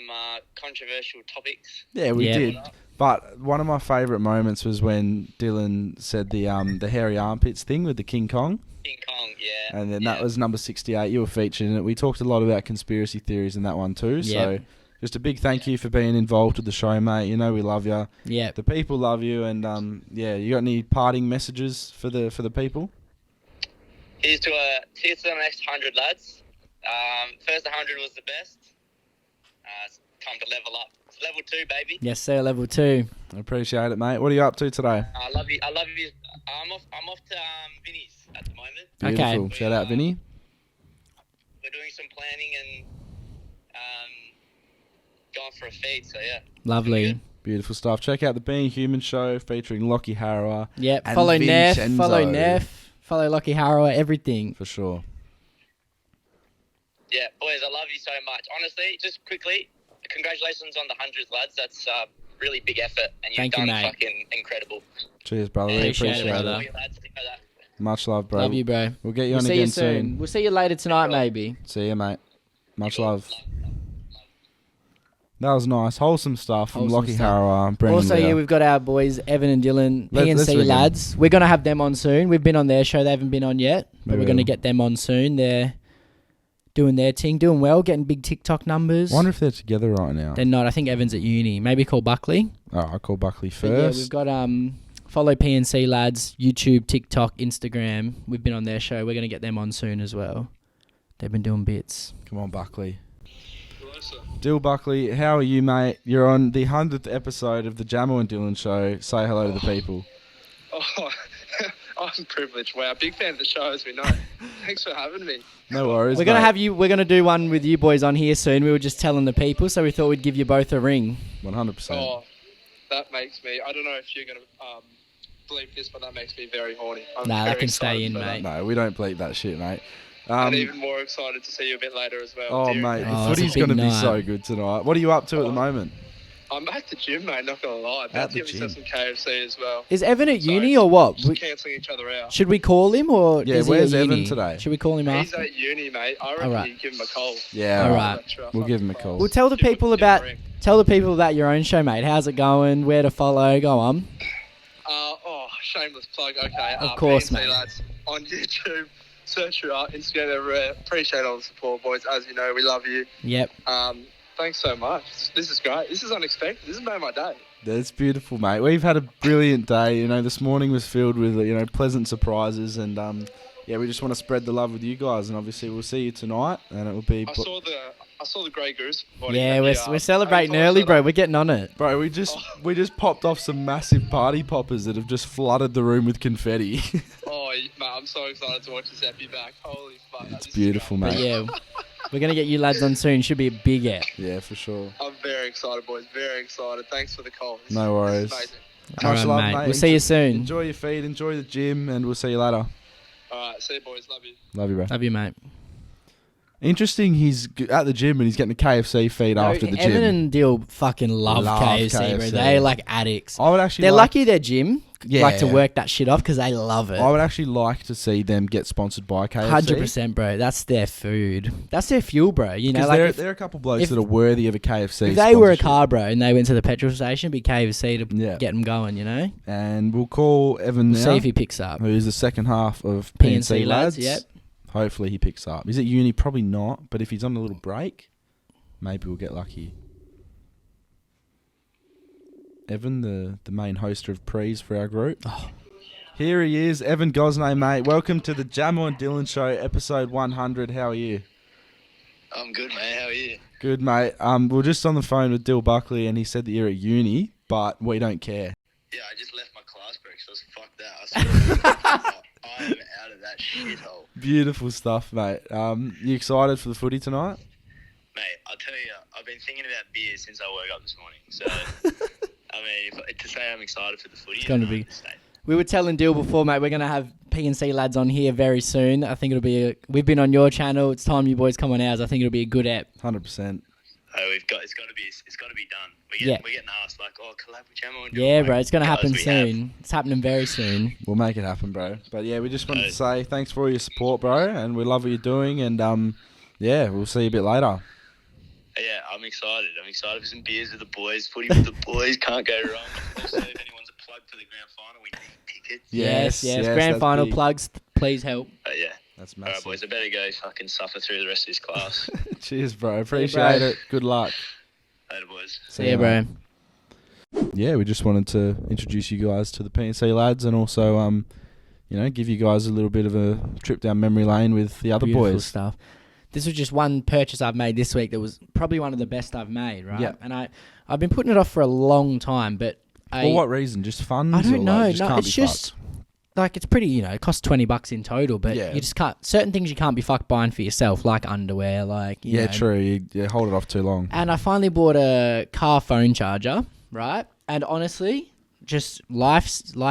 controversial topics. Yeah, we Yeah. did. But one of my favourite moments was when Dylan said the hairy armpits thing with the King Kong. King Kong, yeah. And then yeah. that was number 68. You were featured in it. We talked a lot about conspiracy theories in that one too. So Yep. just a big thank you for being involved with the show, mate. You know we love you. Yeah. The people love you. And yeah, you got any parting messages for the people? Here's to the next 100, lads. First 100 was the best. It's time to level up. It's level 2, baby. Yes, sir. Level 2. I appreciate it, mate. What are you up to today? I love you. I'm off to Vinny's at the moment. Beautiful. Okay. Shout out, Vinny. We're doing some planning and going for a feed. So yeah. Lovely. Beautiful stuff. Check out the Being Human show featuring Lockie Harrower. Yep. And Follow Neff. Vincenzo. Follow Neff. Follow Lockie Harrower. Everything. For sure. Yeah, boys, I love you so much. Honestly, just quickly, congratulations on the 100th, lads. That's really big effort, and you've Thank you, done mate. fucking incredible. Cheers, brother. We Appreciate appreciate it, it. brother. You lads, you know that. Much love, bro. Love you, bro. We'll get you We'll on see again you soon. We'll see you later tonight, maybe. See you, mate. Much love. That was nice. Wholesome stuff from Wholesome Lockie stuff. Harrower. Brendan Also, Litter. here we've got our boys, Evan and Dylan, Let's PNC ring 'em. lads. We're going to have them on soon. We've been on their show. They haven't been on yet, but Maybe we're going to we'll. get them on soon. They're doing their thing, doing well, getting big TikTok numbers. I wonder if they're together right now. They're not. I think Evan's at uni. Maybe call Buckley. Oh, I'll call Buckley But yeah, first. we've got follow PNC lads, YouTube, TikTok, Instagram. We've been on their show. We're going to get them on soon as well. They've been doing bits. Come on, Buckley. Hello, sir. Dill Buckley, how are you, mate? You're on the 100th episode of the Jamo and Dylan show. Say hello to the people. Oh, I'm privileged. Wow, big fan of the show, as we know. Thanks for having me. No worries. We're going to mate. have you. We're going to do one with you boys on here soon. We were just telling the people, so we thought we'd give you both a ring. 100%. Oh, that makes me. I don't know if you're going to believe this, but that makes me very horny. I'm Nah, that very can stay excited in, for that. mate. No, we don't bleep that shit, mate. And even more excited to see you a bit later as well. Oh, dear. mate, Oh, the it's a footy's big going to be night. so good tonight. What are you up to at the moment? I'm at the gym, mate, not going to lie. At About the to get myself gym. some KFC as well. Is Evan at Sorry, uni or what? Just cancelling each other out. Should we call him or Yeah, is he where's at Evan uni? today? Should we call him He's after? at uni, mate. I reckon Alright. you give him a call. Yeah, All right. right. We'll give him a call. Well, tell the Give him- people give him a about ring. your own show, mate. How's it going? Where to follow? Go on. Shameless plug. Okay. Of course, PNC mate. lads on YouTube. Search her up. Instagram everywhere. Appreciate all the support, boys. As you know, we love you. Yep. Thanks so much. This is great. This is unexpected. This has made my day. That's beautiful, mate. We've had a brilliant day. You know, this morning was filled with, pleasant surprises. And, yeah, we just want to spread the love with you guys. And obviously we'll see you tonight. And it will be... I saw the Grey Goose. Body Yeah, that we're you, celebrating I early, saw bro. that. We're getting on it. Bro, we just popped off some massive party poppers that have just flooded the room with confetti. Oh, mate, I'm so excited to watch this epi back. Holy fuck. It's this is beautiful, great. But mate. yeah, we're going to get you lads on soon. Should be a big app. Yeah, for sure. I'm very excited, boys. Very excited. Thanks for the call. No worries. This is amazing. Much All right, love, mate. mate. We'll see you soon. Enjoy your feed, enjoy the gym, and we'll see you later. All right. See you, boys. Love you. Love you, bro. Love you, mate. Interesting, he's at the gym and he's getting a KFC feed after the Evan gym. and Dill fucking love KFC, bro. They're like addicts. I would actually They're like, lucky their gym like to Yeah. work that shit off because they love it. I would actually like to see them get sponsored by KFC. 100%, bro. That's their food. That's their fuel, bro. You know, Because like there are a couple blokes if- that are worthy of a KFC if they were a sponsorship. car, bro, and they went to the petrol station, it'd be KFC to Yeah. get them going, you know? And we'll call Evan We'll now, see if he picks up. who's the second half of PNC lads. Yep. Hopefully he picks up. Is it uni? Probably not. But if he's on a little break, maybe we'll get lucky. Evan, the main hoster of prees for our group. Oh. Here he is, Evan Gosnay, mate. Welcome to the Jamo and Dylan Show, episode 100. How are you? I'm good, mate. How are you? Good, mate. We're just on the phone with Dill Buckley, and he said that you're at uni, but we don't care. Yeah, I just left my class break, so fuck that. I am out of that shithole. Beautiful stuff, mate. You excited for the footy tonight? Mate, I'll tell you, I've been thinking about beer since I woke up this morning. So, I mean, to say I'm excited for the footy, It's gonna be- We were telling Dill before, mate, we're going to have P&C lads on here very soon. I think it'll be we've been on your channel. It's time you boys come on ours. I think it'll be a good app. 100%. It's got to be done. We're getting asked like, oh, collab with Jamo and Dylan. Yeah, Like, bro. It's going to guys, happen we have. soon. It's happening very soon. We'll make it happen, bro. But yeah, we just wanted to say thanks for all your support, bro, and we love what you're doing. And yeah, we'll see you a bit later. Yeah, I'm excited. I'm excited for some beers with the boys. Footy with the boys. Can't go wrong. Also, if anyone's a plug for the grand final, we need tickets. Yes. Grand that's final big. plugs. Please help. Yeah. That's All right, massive. boys. I better go fucking suffer through the rest of this class. Cheers, bro. Appreciate bro. it. Good luck. Later, boys. See ya, bro. Yeah, we just wanted to introduce you guys to the PNC lads, and also give you guys a little bit of a trip down memory lane with the other Beautiful boys. stuff. This was just one purchase I've made this week that was probably one of the best I've made, right? Yeah. And I've been putting it off for a long time, but For what reason? Just funds? I or don't know. Like, just No, can't it's be just fucked? like it's pretty. It costs $20 in total, but Yeah. you just can't. Certain things you can't be fucked buying for yourself, like underwear, like you Yeah, know. true. You hold it off too long. And I finally bought a car phone charger, right? And honestly, just life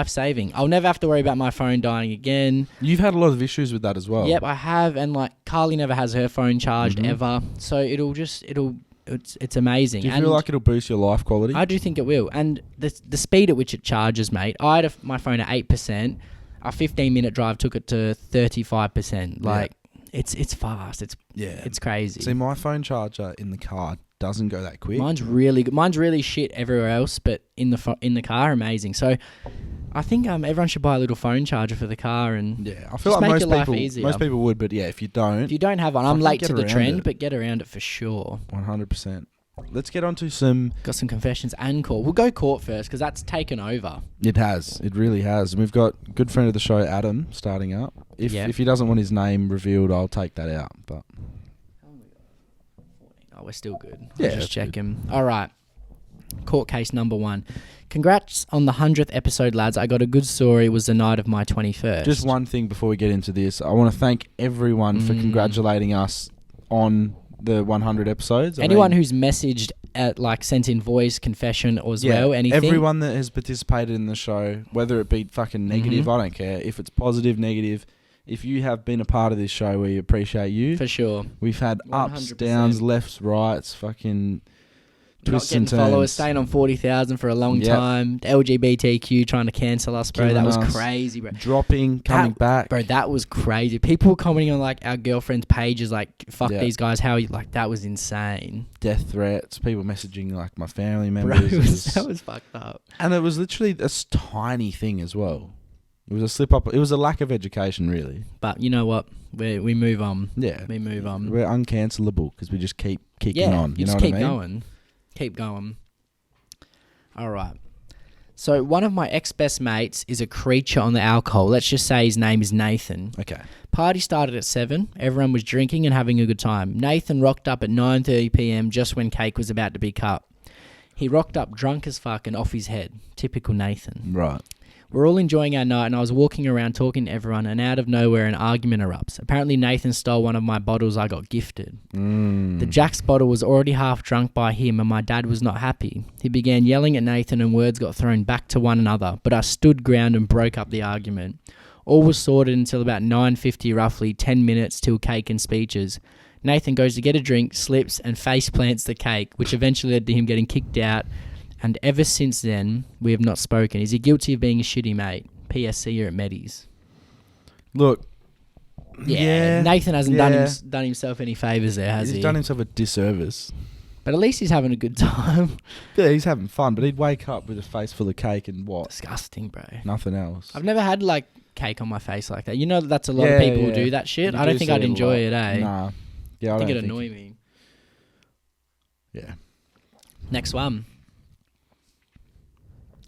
saving. I'll never have to worry about my phone dying again. You've had a lot of issues with that as well. Yep, I have, and like Carly never has her phone charged ever, so it's amazing. Do you and feel like it'll boost your life quality? I do think it will, and the speed at which it charges, mate. I had my phone at 8%. A 15-minute drive took it to 35%. Like it's fast. It's crazy. See, my phone charger in the car doesn't go that quick. Mine's really good. Mine's really shit everywhere else, but in the car, amazing. So I think everyone should buy a little phone charger for the car, and I feel like most people would, but if you don't have one, I'm late to the around trend, it. but get around it for sure. 100%. Let's get on to some... Got some confessions and court. We'll go court first because that's taken over. It has. It really has. And we've got a good friend of the show, Adam, starting up. If he doesn't want his name revealed, I'll take that out. But we're still good. Yeah, I'll just check him. All right. Court case number 1. Congrats on the 100th episode, lads. I got a good story. It was the night of my 21st. Just one thing before we get into this. I want to thank everyone for congratulating us on the 100 episodes. Anyone who's messaged sent in voice, confession as well, anything. Everyone that has participated in the show, whether it be fucking negative, I don't care. If it's positive, negative, if you have been a part of this show, we appreciate you. For sure. We've had 100%. ups, downs, lefts, rights, fucking twists Not and getting turns. followers, staying on 40,000 for a long time. The LGBTQ trying to cancel us, bro. Killing that was us. crazy, bro. Dropping, coming back. Bro, that was crazy. People were commenting on like our girlfriends' pages, like, fuck these guys, how you, like, that was insane. Death threats, people messaging like my family Bro, members. that was fucked up. And it was literally a tiny thing as well. It was a slip up. It was a lack of education, really. But you know what? We move on. Yeah. We move on. We're uncancelable because we just keep kicking on. You know just what I keep mean? going. Keep going. All right. So one of my ex-best mates is a creature on the alcohol. Let's just say his name is Nathan. Okay. Party started at 7. Everyone was drinking and having a good time. Nathan rocked up at 9:30 p.m. just when cake was about to be cut. He rocked up drunk as fuck and off his head. Typical Nathan. Right. We're all enjoying our night and I was walking around talking to everyone and out of nowhere an argument erupts. Apparently Nathan stole one of my bottles I got gifted. The Jack's bottle was already half drunk by him and my dad was not happy. He began yelling at Nathan and words got thrown back to one another, but I stood ground and broke up the argument. All was sorted until about 9:50, roughly 10 minutes till cake and speeches. Nathan goes to get a drink, slips and face plants the cake, which eventually led to him getting kicked out. And ever since then, we have not spoken. Is he guilty of being a shitty mate? PSC or at Medis? Look. Yeah. Nathan hasn't done himself any favours there, has he? He's done himself a disservice. But at least he's having a good time. Yeah, he's having fun, but he'd wake up with a face full of cake and what? Disgusting, bro. Nothing else. I've never had, like, cake on my face like that. You know that's a lot of people who do that shit. I don't think I'd enjoy it, eh? Nah. Yeah, I think it'd annoy me. Yeah. Next one.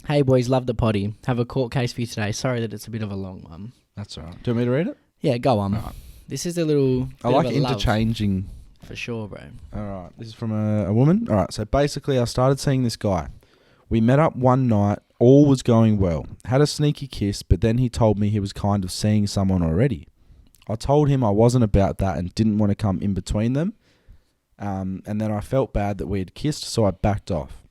Hey boys, love the poddy. Have a court case for you today. Sorry that it's a bit of a long one. That's all right. Do you want me to read it? Yeah, go on. Right. This is a little... I like interchanging. For sure, bro. All right. This is from a woman. All right. So basically, I started seeing this guy. We met up one night. All was going well. Had a sneaky kiss, but then he told me he was kind of seeing someone already. I told him I wasn't about that and didn't want to come in between them. And then I felt bad that we had kissed, so I backed off.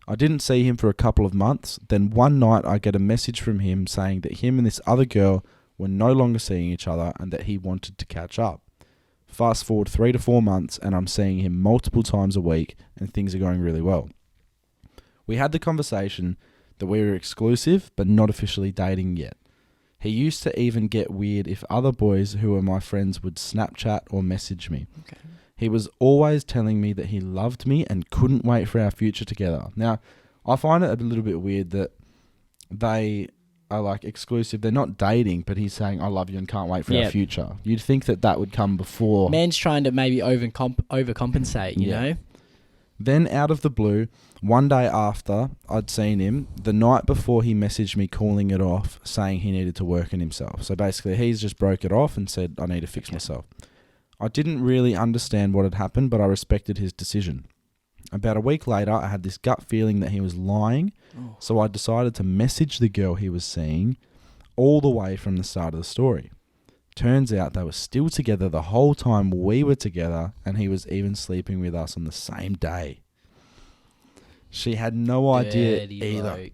I didn't see him for a couple of months. Then one night I get a message from him saying that him and this other girl were no longer seeing each other and that he wanted to catch up. Fast forward 3 to 4 months and I'm seeing him multiple times a week and things are going really well. We had the conversation that we were exclusive but not officially dating yet. He used to even get weird if other boys who were my friends would Snapchat or message me. Okay. He was always telling me that he loved me and couldn't wait for our future together. Now, I find it a little bit weird that they are like exclusive. They're not dating, but he's saying, I love you and can't wait for our future. You'd think that would come before. Man's trying to maybe overcompensate, you know? Then out of the blue, one day after I'd seen him, the night before he messaged me calling it off, saying he needed to work on himself. So basically he's just broke it off and said, I need to fix myself. I didn't really understand what had happened, but I respected his decision. About a week later, I had this gut feeling that he was lying, so I decided to message the girl he was seeing all the way from the start of the story. Turns out they were still together the whole time we were together, and he was even sleeping with us on the same day. She had no idea either.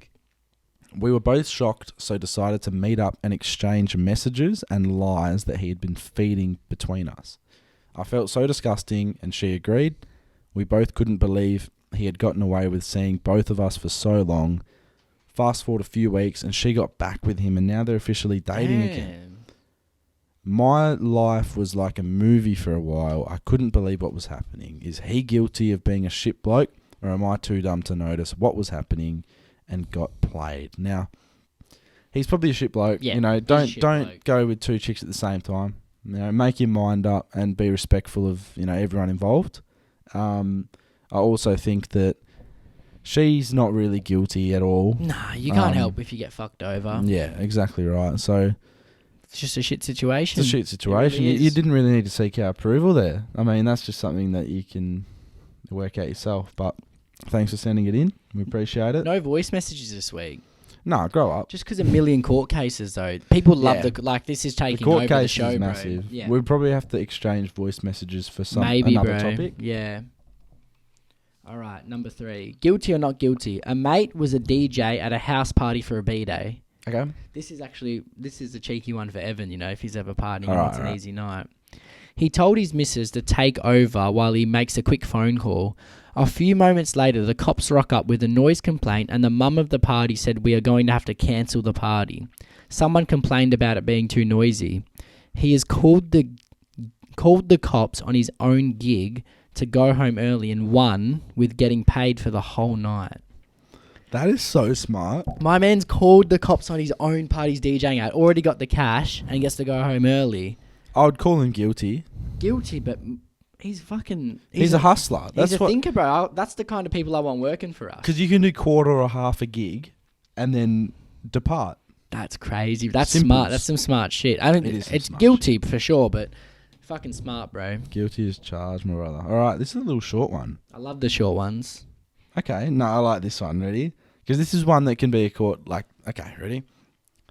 We were both shocked, so decided to meet up and exchange messages and lies that he had been feeding between us. I felt so disgusting, and she agreed. We both couldn't believe he had gotten away with seeing both of us for so long. Fast forward a few weeks, and she got back with him, and now they're officially dating again. My life was like a movie for a while. I couldn't believe what was happening. Is he guilty of being a shit bloke, or am I too dumb to notice what was happening and got played? Now, he's probably a shit bloke. Yeah, you know, he's a don't shit bloke. go with two chicks at the same time. You know, make your mind up and be respectful of, you know, everyone involved. I also think that she's not really guilty at all. Nah, you can't help if you get fucked over. Yeah, exactly right. So It's just a shit situation. it's a shit situation. It really You is. didn't really need to seek our approval there. I mean, that's just something that you can work out yourself. But thanks for sending it in. We appreciate it. No voice messages this week. No, grow up. Just because a million court cases, though. People love Yeah. this is The taking court over case the show, is bro. massive. Yeah. We'd probably have to exchange voice messages for Maybe, another bro. topic. Yeah. All right, number 3. Guilty or not guilty? A mate was a DJ at a house party for a B-day. Okay. This is a cheeky one for Evan, you know, if he's ever partying All and right, it's an all right. easy night. He told his missus to take over while he makes a quick phone call. A few moments later, the cops rock up with a noise complaint, and the mum of the party said, "We are going to have to cancel the party." Someone complained about it being too noisy. He has called the cops on his own gig to go home early and won with getting paid for the whole night. That is so smart. My man's called the cops on his own party's DJing at, already got the cash, and gets to go home early. I would call him guilty. Guilty, but he's fucking... He's a hustler. He's That's a what. thinker, bro. That's the kind of people I want working for us. Because you can do quarter or half a gig, and then depart. That's crazy. That's Simples. smart. That's some smart shit. I don't. It is some It's smart guilty for sure, but fucking smart, bro. Guilty as charged, my brother. All right, this is a little short one. I love the short ones. Okay, no, I like this one. Ready? Because this is one that can be a court. Like, okay, ready?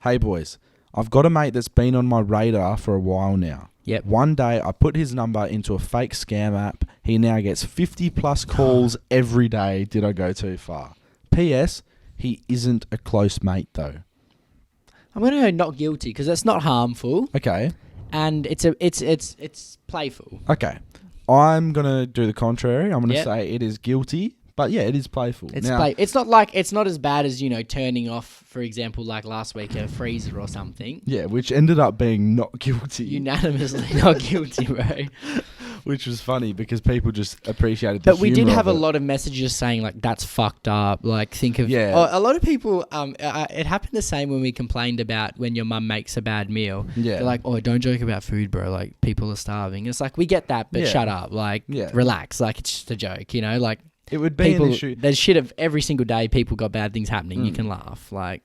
Hey, boys. I've got a mate that's been on my radar for a while now. Yep. One day, I put his number into a fake scam app. He now gets 50-plus calls every day. Did I go too far? P.S. He isn't a close mate, though. I'm gonna go not guilty because it's not harmful Okay. and it's playful. Okay. I'm going to do the contrary. I'm going to Yep. say it is guilty. But, yeah, it is playful. It's Now, it's not as bad as, you know, turning off, for example, like last week a freezer or something. yeah, which ended up being not guilty. Unanimously not guilty, bro. Which was funny because people just appreciated the But we did humour have a of it. lot of messages saying like that's fucked up. Like think of Yeah. Oh, a lot of people. It happened the same when we complained about when your mum makes a bad meal. Yeah. They're like, oh, don't joke about food, bro. Like people are starving. It's like we get that, but Yeah. shut up. Like Yeah. relax. Like it's just a joke, you know. Like It would be people. an issue. There's shit of every single day. People got bad things happening. You Mm. can laugh. Like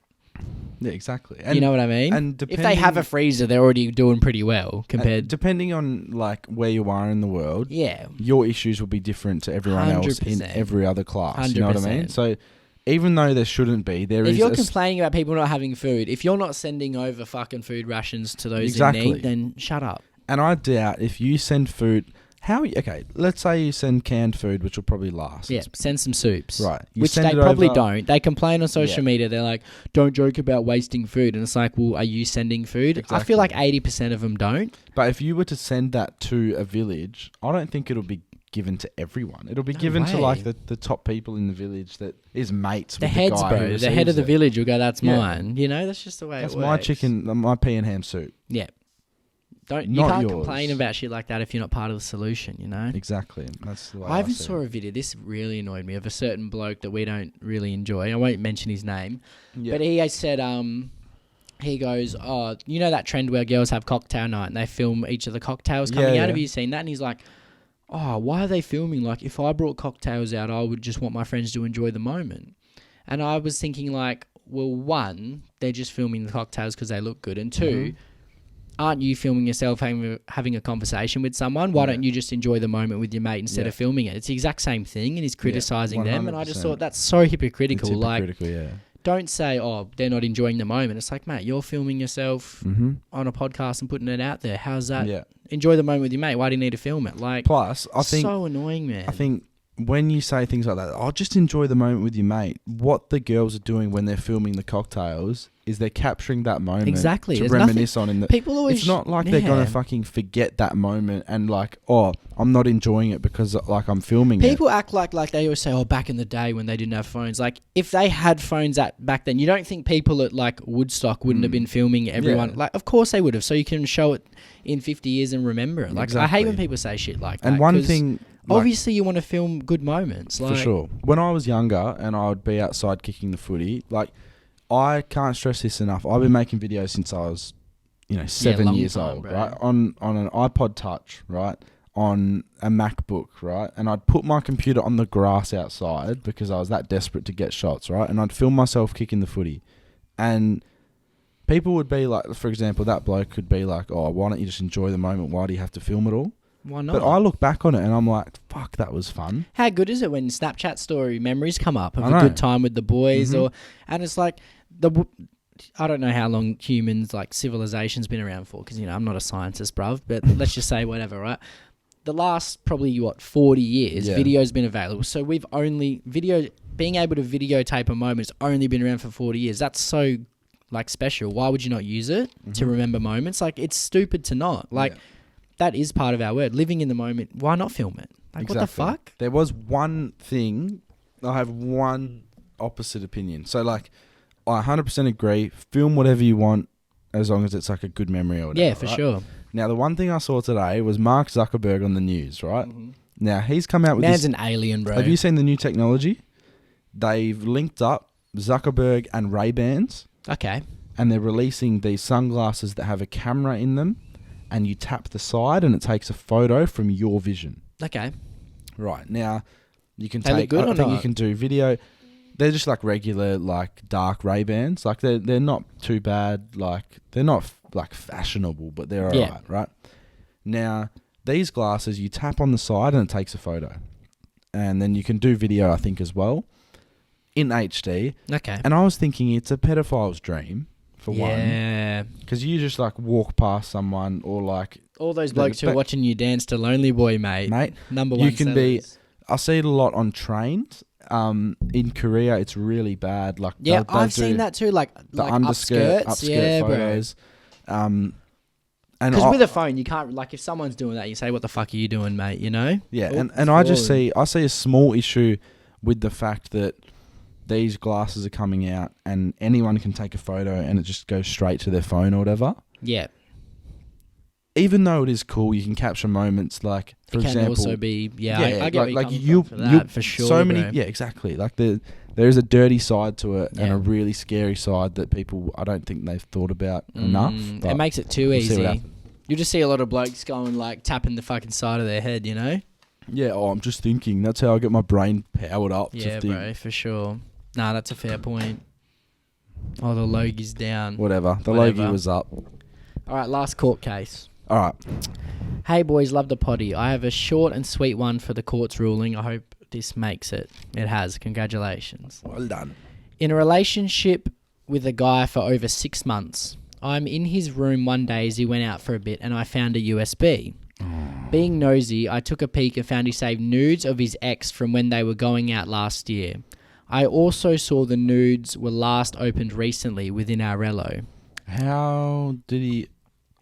Yeah, exactly. And you know what I mean. and If they have a depending- freezer, they're already doing pretty well compared. depending on like where you are in the world, Yeah. your issues will be different to everyone else in 100%. every other class. You know what I mean? 100%. So even though there shouldn't be, there If is you're a complaining about people not having food, if you're not sending over fucking food rations to those Exactly. in need, then shut up. and I doubt if you send food, okay, let's say you send canned food, which will probably last. Yeah, send some soups. Right. You Which send they it probably over- don't. They complain on social Yeah. media. They're like, don't joke about wasting food. And it's like, well, are you sending food? I Exactly. feel like 80% of them don't. But if you were to send that to a village, I don't think it'll be given to everyone. It'll be No given to way. like the top people in the village that is mates The with heads, the guy who bro. The head of receives the it. village will go, that's Yeah. mine. You know, that's just the way That's it my works. chicken, my pea and ham soup. Yeah. You Not can't yours. complain about shit like that if you're not part of the solution, you know? Exactly. That's the way I even see saw it. a video, this really annoyed me, of a certain bloke that we don't really enjoy. I won't mention his name. Yeah. But he said, he goes, oh, you know that trend where girls have cocktail night and they film each of the cocktails coming Yeah, out? yeah. Have you seen that? And he's like, oh, why are they filming? Like, if I brought cocktails out, I would just want my friends to enjoy the moment. And I was thinking like, well, one, they're just filming the cocktails because they look good. And two, aren't you filming yourself having a conversation with someone? Why Yeah. don't you just enjoy the moment with your mate instead Yeah. of filming it? It's the exact same thing, and he's criticizing them. And I just 100%. thought that's so hypocritical. It's Like, hypocritical, yeah. don't say, oh, they're not enjoying the moment. It's like, mate, you're filming yourself on a podcast and putting it out there. How's that? Yeah. Enjoy the moment with your mate. Why do you need to film it? Like, Plus, I think so annoying, man. I think when you say things like that, I'll just enjoy the moment with your mate. What the girls are doing when they're filming the cocktails is they're capturing that moment Exactly. to There's reminisce on. people always... It's not like they're going to fucking forget that moment and like, oh, I'm not enjoying it because like I'm filming People act like they always say, oh, back in the day when they didn't have phones. Like, if they had phones back then, you don't think people at like Woodstock wouldn't have been filming everyone? Yeah. Like, of course they would have. So you can show it in 50 years and remember it. Like, I hate when people say shit like that. And one thing... obviously, you want to film good moments. Like, for sure. When I was younger and I would be outside kicking the footy, like, I can't stress this enough. I've been making videos since I was, 7 long years time, old, bro. right? On an iPod Touch, right? On a MacBook, right? And I'd put my computer on the grass outside because I was that desperate to get shots, right? And I'd film myself kicking the footy. And people would be like, for example, that bloke could be like, oh, why don't you just enjoy the moment? Why do you have to film it all? Why not? But I look back on it and I'm like, fuck, that was fun. How good is it when Snapchat story memories come up of I a know. good time with the boys, Mhm. and it's like I don't know how long humans like civilization's been around for, because I'm not a scientist, bruv. But let's just say whatever, right? The last probably 40 years, Yeah. video's been available. So we've only being able to videotape a moment's only been around for 40 years. That's so like special. Why would you not use it to remember moments? Like, it's stupid to not. Like. Yeah. That is part of our word. Living in the moment. Why not film it? Like, what the fuck? There was one thing. I have one opposite opinion. So, like, I 100% agree. Film whatever you want as long as it's, like, a good memory or whatever. Yeah, for sure. Now, the one thing I saw today was Mark Zuckerberg on the news, right? Now, he's come out with Man's this... an alien, bro. Have you seen the new technology? They've linked up Zuckerberg and Ray-Bans, Okay. and they're releasing these sunglasses that have a camera in them, and you tap the side and it takes a photo from your vision. Okay. Right. Now, you can They look take... good I or think you not? can do video... They're just like regular, like, dark Ray-Bans. Like, they're not too bad. Like, they're not, like, fashionable, but they're Yeah. alright, right? Now, these glasses, you tap on the side and it takes a photo. And then you can do video, I think, as well, in HD. Okay. And I was thinking it's a pedophile's dream, for one. Yeah. Because you just, like, walk past someone or, like... All those blokes who are watching you dance to Lonely Boy, mate. Number one you can be... sellers. I see it a lot on trains. In Korea, it's really bad. Like, Yeah, they'll I've do seen that too. Like upskirt yeah, photos. And because with a phone, you can't, like, if someone's doing that, you say, what the fuck are you doing, mate? You know? yeah, Oh, and I just falling. see a small issue with the fact that these glasses are coming out and anyone can take a photo and it just goes straight to their phone or whatever. Yeah. Even though it is cool, you can capture moments like, for It can example, also be, I get like you for that, for sure, so many, bro. yeah, exactly. Like there is a dirty side to it and Yeah. a really scary side that people, I don't think they've thought about enough. But It makes it too we'll see what easy. happens. You just see a lot of blokes going, like, tapping the fucking side of their head, you know? Yeah, I'm just thinking. That's how I get my brain powered up. Yeah, to think. bro, for sure. Nah, that's a fair point. Oh, the Logie's down. Whatever. The Whatever. Logie was up. All right, last court case. All right. Hey, boys, love the potty. I have a short and sweet one for the court's ruling. I hope this makes it. It has. Congratulations. Well done. In a relationship with a guy for over 6 months, I'm in his room one day as he went out for a bit and I found a USB. Being nosy, I took a peek and found he saved nudes of his ex from when they were going out last year. I also saw the nudes were last opened recently within our relo. How did he...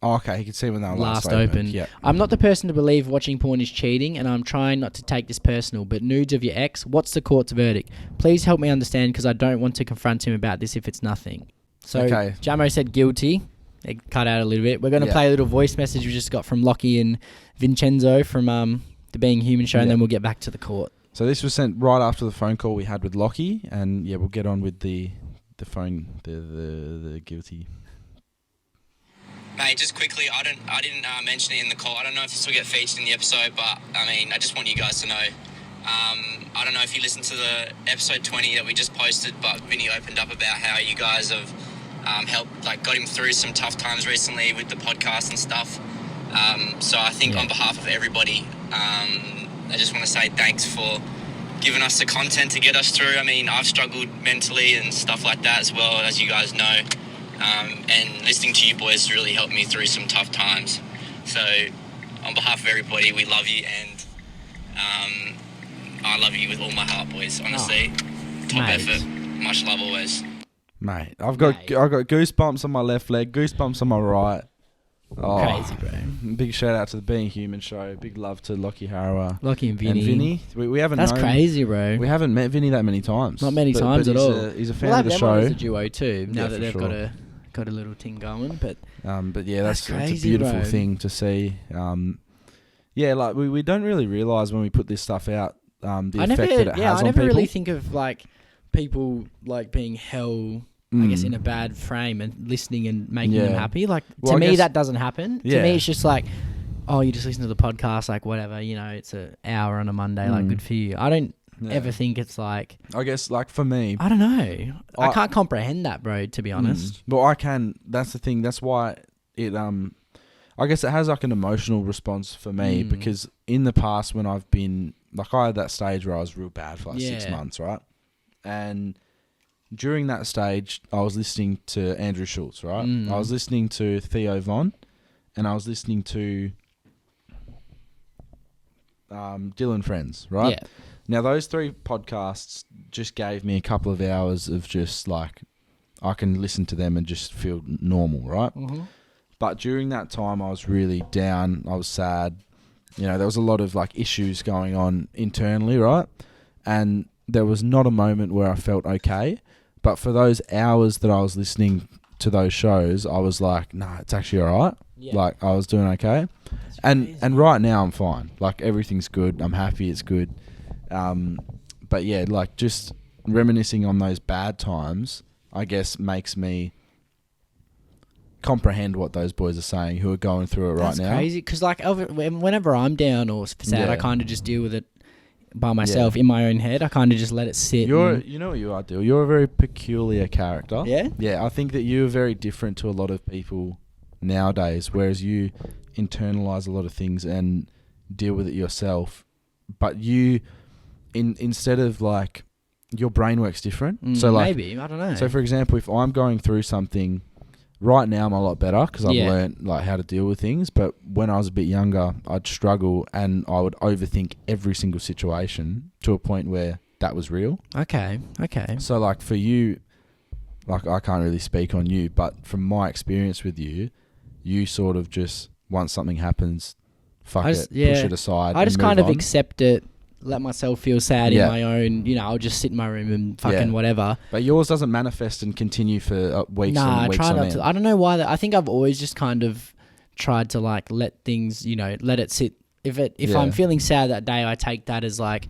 Oh, okay, he could see when they were Last last opened. Yeah. I'm not the person to believe watching porn is cheating, and I'm trying not to take this personal, but nudes of your ex, what's the court's verdict? Please help me understand, because I don't want to confront him about this if it's nothing. So, Okay. Jamo said guilty. It cut out a little bit. We're going to play a little voice message we just got from Lockie and Vincenzo from the Being Human show, and then we'll get back to the court. So this was sent right after the phone call we had with Lockie, and yeah, we'll get on with the phone, the guilty. Mate, just quickly, I didn't mention it in the call. I don't know if this will get featured in the episode, but I mean, I just want you guys to know. I don't know if you listened to the episode 20 that we just posted, but Vinny opened up about how you guys have helped, like, got him through some tough times recently with the podcast and stuff. So I think on behalf of everybody, I just want to say thanks for giving us the content to get us through. I mean, I've struggled mentally and stuff like that as well, as you guys know. And listening to you boys really helped me through some tough times. So on behalf of everybody, we love you, and I love you with all my heart, boys. Honestly, top mate. effort. Much love always. Mate, I've got goosebumps on my left leg, goosebumps on my right. Oh, Crazy, bro. Big shout out to the Being Human show. Big love to Lockie Harrower. Lockie and Vinny. And Vinny. We haven't That's known, crazy, bro. We haven't met Vinny that many times. Not many times but at all. He's a fan We'll of the have them on show. as a duo too. Now Yeah, that for they've sure. got a little thing going, but Yeah, that's it's crazy, a beautiful bro. thing to see. Yeah, like we don't really realize when we put this stuff out, the effect that it has I on never people. really think of like people like being hell, I guess, in a bad frame and listening and making them happy. Like Well, to I me, guess- that doesn't happen. To Yeah. me, it's just like, oh, you just listen to the podcast, like whatever, you know, it's an hour on a Monday, like good for you. I don't ever think it's like, I guess, like for me, I don't know. I can't comprehend that, bro, to be honest. But I can. That's the thing. That's why it. I guess it has like an emotional response for me because in the past when I've been like I had that stage where I was real bad for like 6 months, right? And during that stage, I was listening to Andrew Schultz, right? I was listening to Theo Von, and I was listening to Dylan Friends, right? Yeah. Now, those 3 podcasts just gave me a couple of hours of just like, I can listen to them and just feel normal, right? But during that time, I was really down. I was sad. You know, there was a lot of like issues going on internally, right? And there was not a moment where I felt okay. But for those hours that I was listening to those shows, I was like, nah, it's actually all right. Yeah. Like, I was doing okay. And right now, I'm fine. Like, everything's good. I'm happy. It's good. But yeah, like, just reminiscing on those bad times, I guess, makes me comprehend what those boys are saying who are going through it right now. That's crazy, because like whenever I'm down or sad, I kind of just deal with it by myself in my own head. I kind of just let it sit. You know what you are, Dyl? You're a very peculiar character. Yeah? Yeah, I think that you're very different to a lot of people nowadays, whereas you internalize a lot of things and deal with it yourself. But you, instead of like, your brain works different. So like, maybe, I don't know. So for example, if I'm going through something, right now I'm a lot better because I've learned like how to deal with things. But when I was a bit younger, I'd struggle and I would overthink every single situation to a point where that was real. Okay. So like for you, like I can't really speak on you, but from my experience with you, you sort of just, once something happens, push it aside. I just kind of on. accept it, let myself feel sad in my own, you know, I'll just sit in my room and fucking whatever. But yours doesn't manifest and continue for weeks Nah, and I weeks try on not end. to. I don't know why. I think I've always just kind of tried to like let things, you know, let it sit. If I'm feeling sad that day, I take that as like,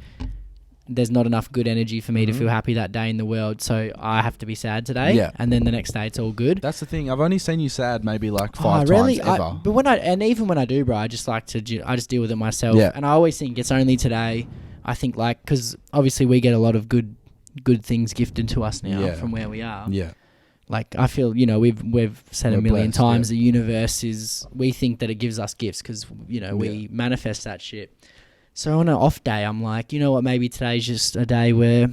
there's not enough good energy for me to feel happy that day in the world, so I have to be sad today. Yeah. And then the next day it's all good. That's the thing. I've only seen you sad maybe like 5 times ever. But even when I do, bro, I just like to. I just deal with it myself. Yeah. And I always think it's only today. I think like because obviously we get a lot of good things gifted to us now from where we are. Yeah. Like I feel, you know, we've said We're a million blessed, times the universe is. We think that it gives us gifts because you know we manifest that shit. So on an off day, I'm like, you know what? Maybe today's just a day where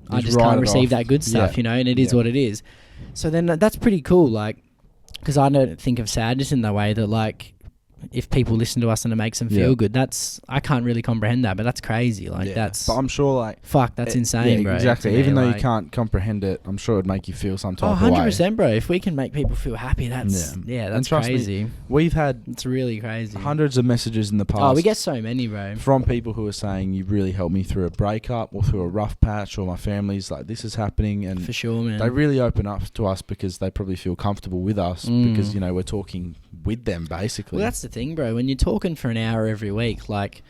I just can't receive that good stuff, you know, and it is what it is. So then that's pretty cool, like, because I don't think of sadness in the way that, like, if people listen to us and it makes them feel good, I can't really comprehend that, but that's crazy. Like, that's... But I'm sure, like... Fuck, that's insane, bro. Exactly. To me, Even though like, you can't comprehend it, I'm sure it'd make you feel some type of 100%, way. bro. If we can make people feel happy, that's... Yeah, that's trust me, crazy. We've had... It's really crazy. Hundreds of messages in the past. Oh, we get so many, bro. From people who are saying, you really helped me through a breakup or through a rough patch, or my family's like, this is happening. And for sure, man. They really open up to us because they probably feel comfortable with us because, you know, we're talking with them, basically. Well, that's the thing, bro. When you're talking for an hour every week, like,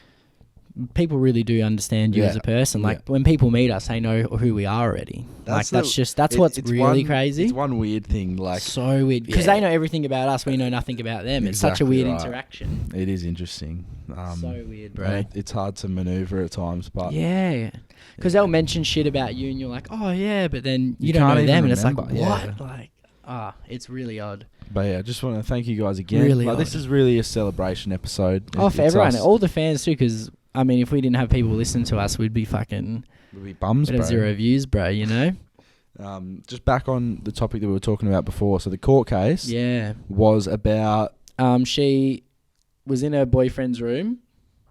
people really do understand you as a person. Like, when people meet us, they know who we are already. That's what's really crazy. It's one weird thing, like... So weird. Because they know everything about us, we know nothing about them. It's such a weird interaction. It is interesting. So weird, bro. It's hard to maneuver at times, but... Yeah. Because they'll mention shit about you and you're like, oh, yeah, but then you don't know them. And it's like, what? Like, it's really odd. But yeah, I just want to thank you guys again. Really like, this is really a celebration episode. Oh, for everyone. All the fans too, because, I mean, if we didn't have people listen to us, we'd be fucking... We'd be bums, we'd bro. have 0 views, bro, you know? Just back on the topic that we were talking about before. So the court case was about... She was in her boyfriend's room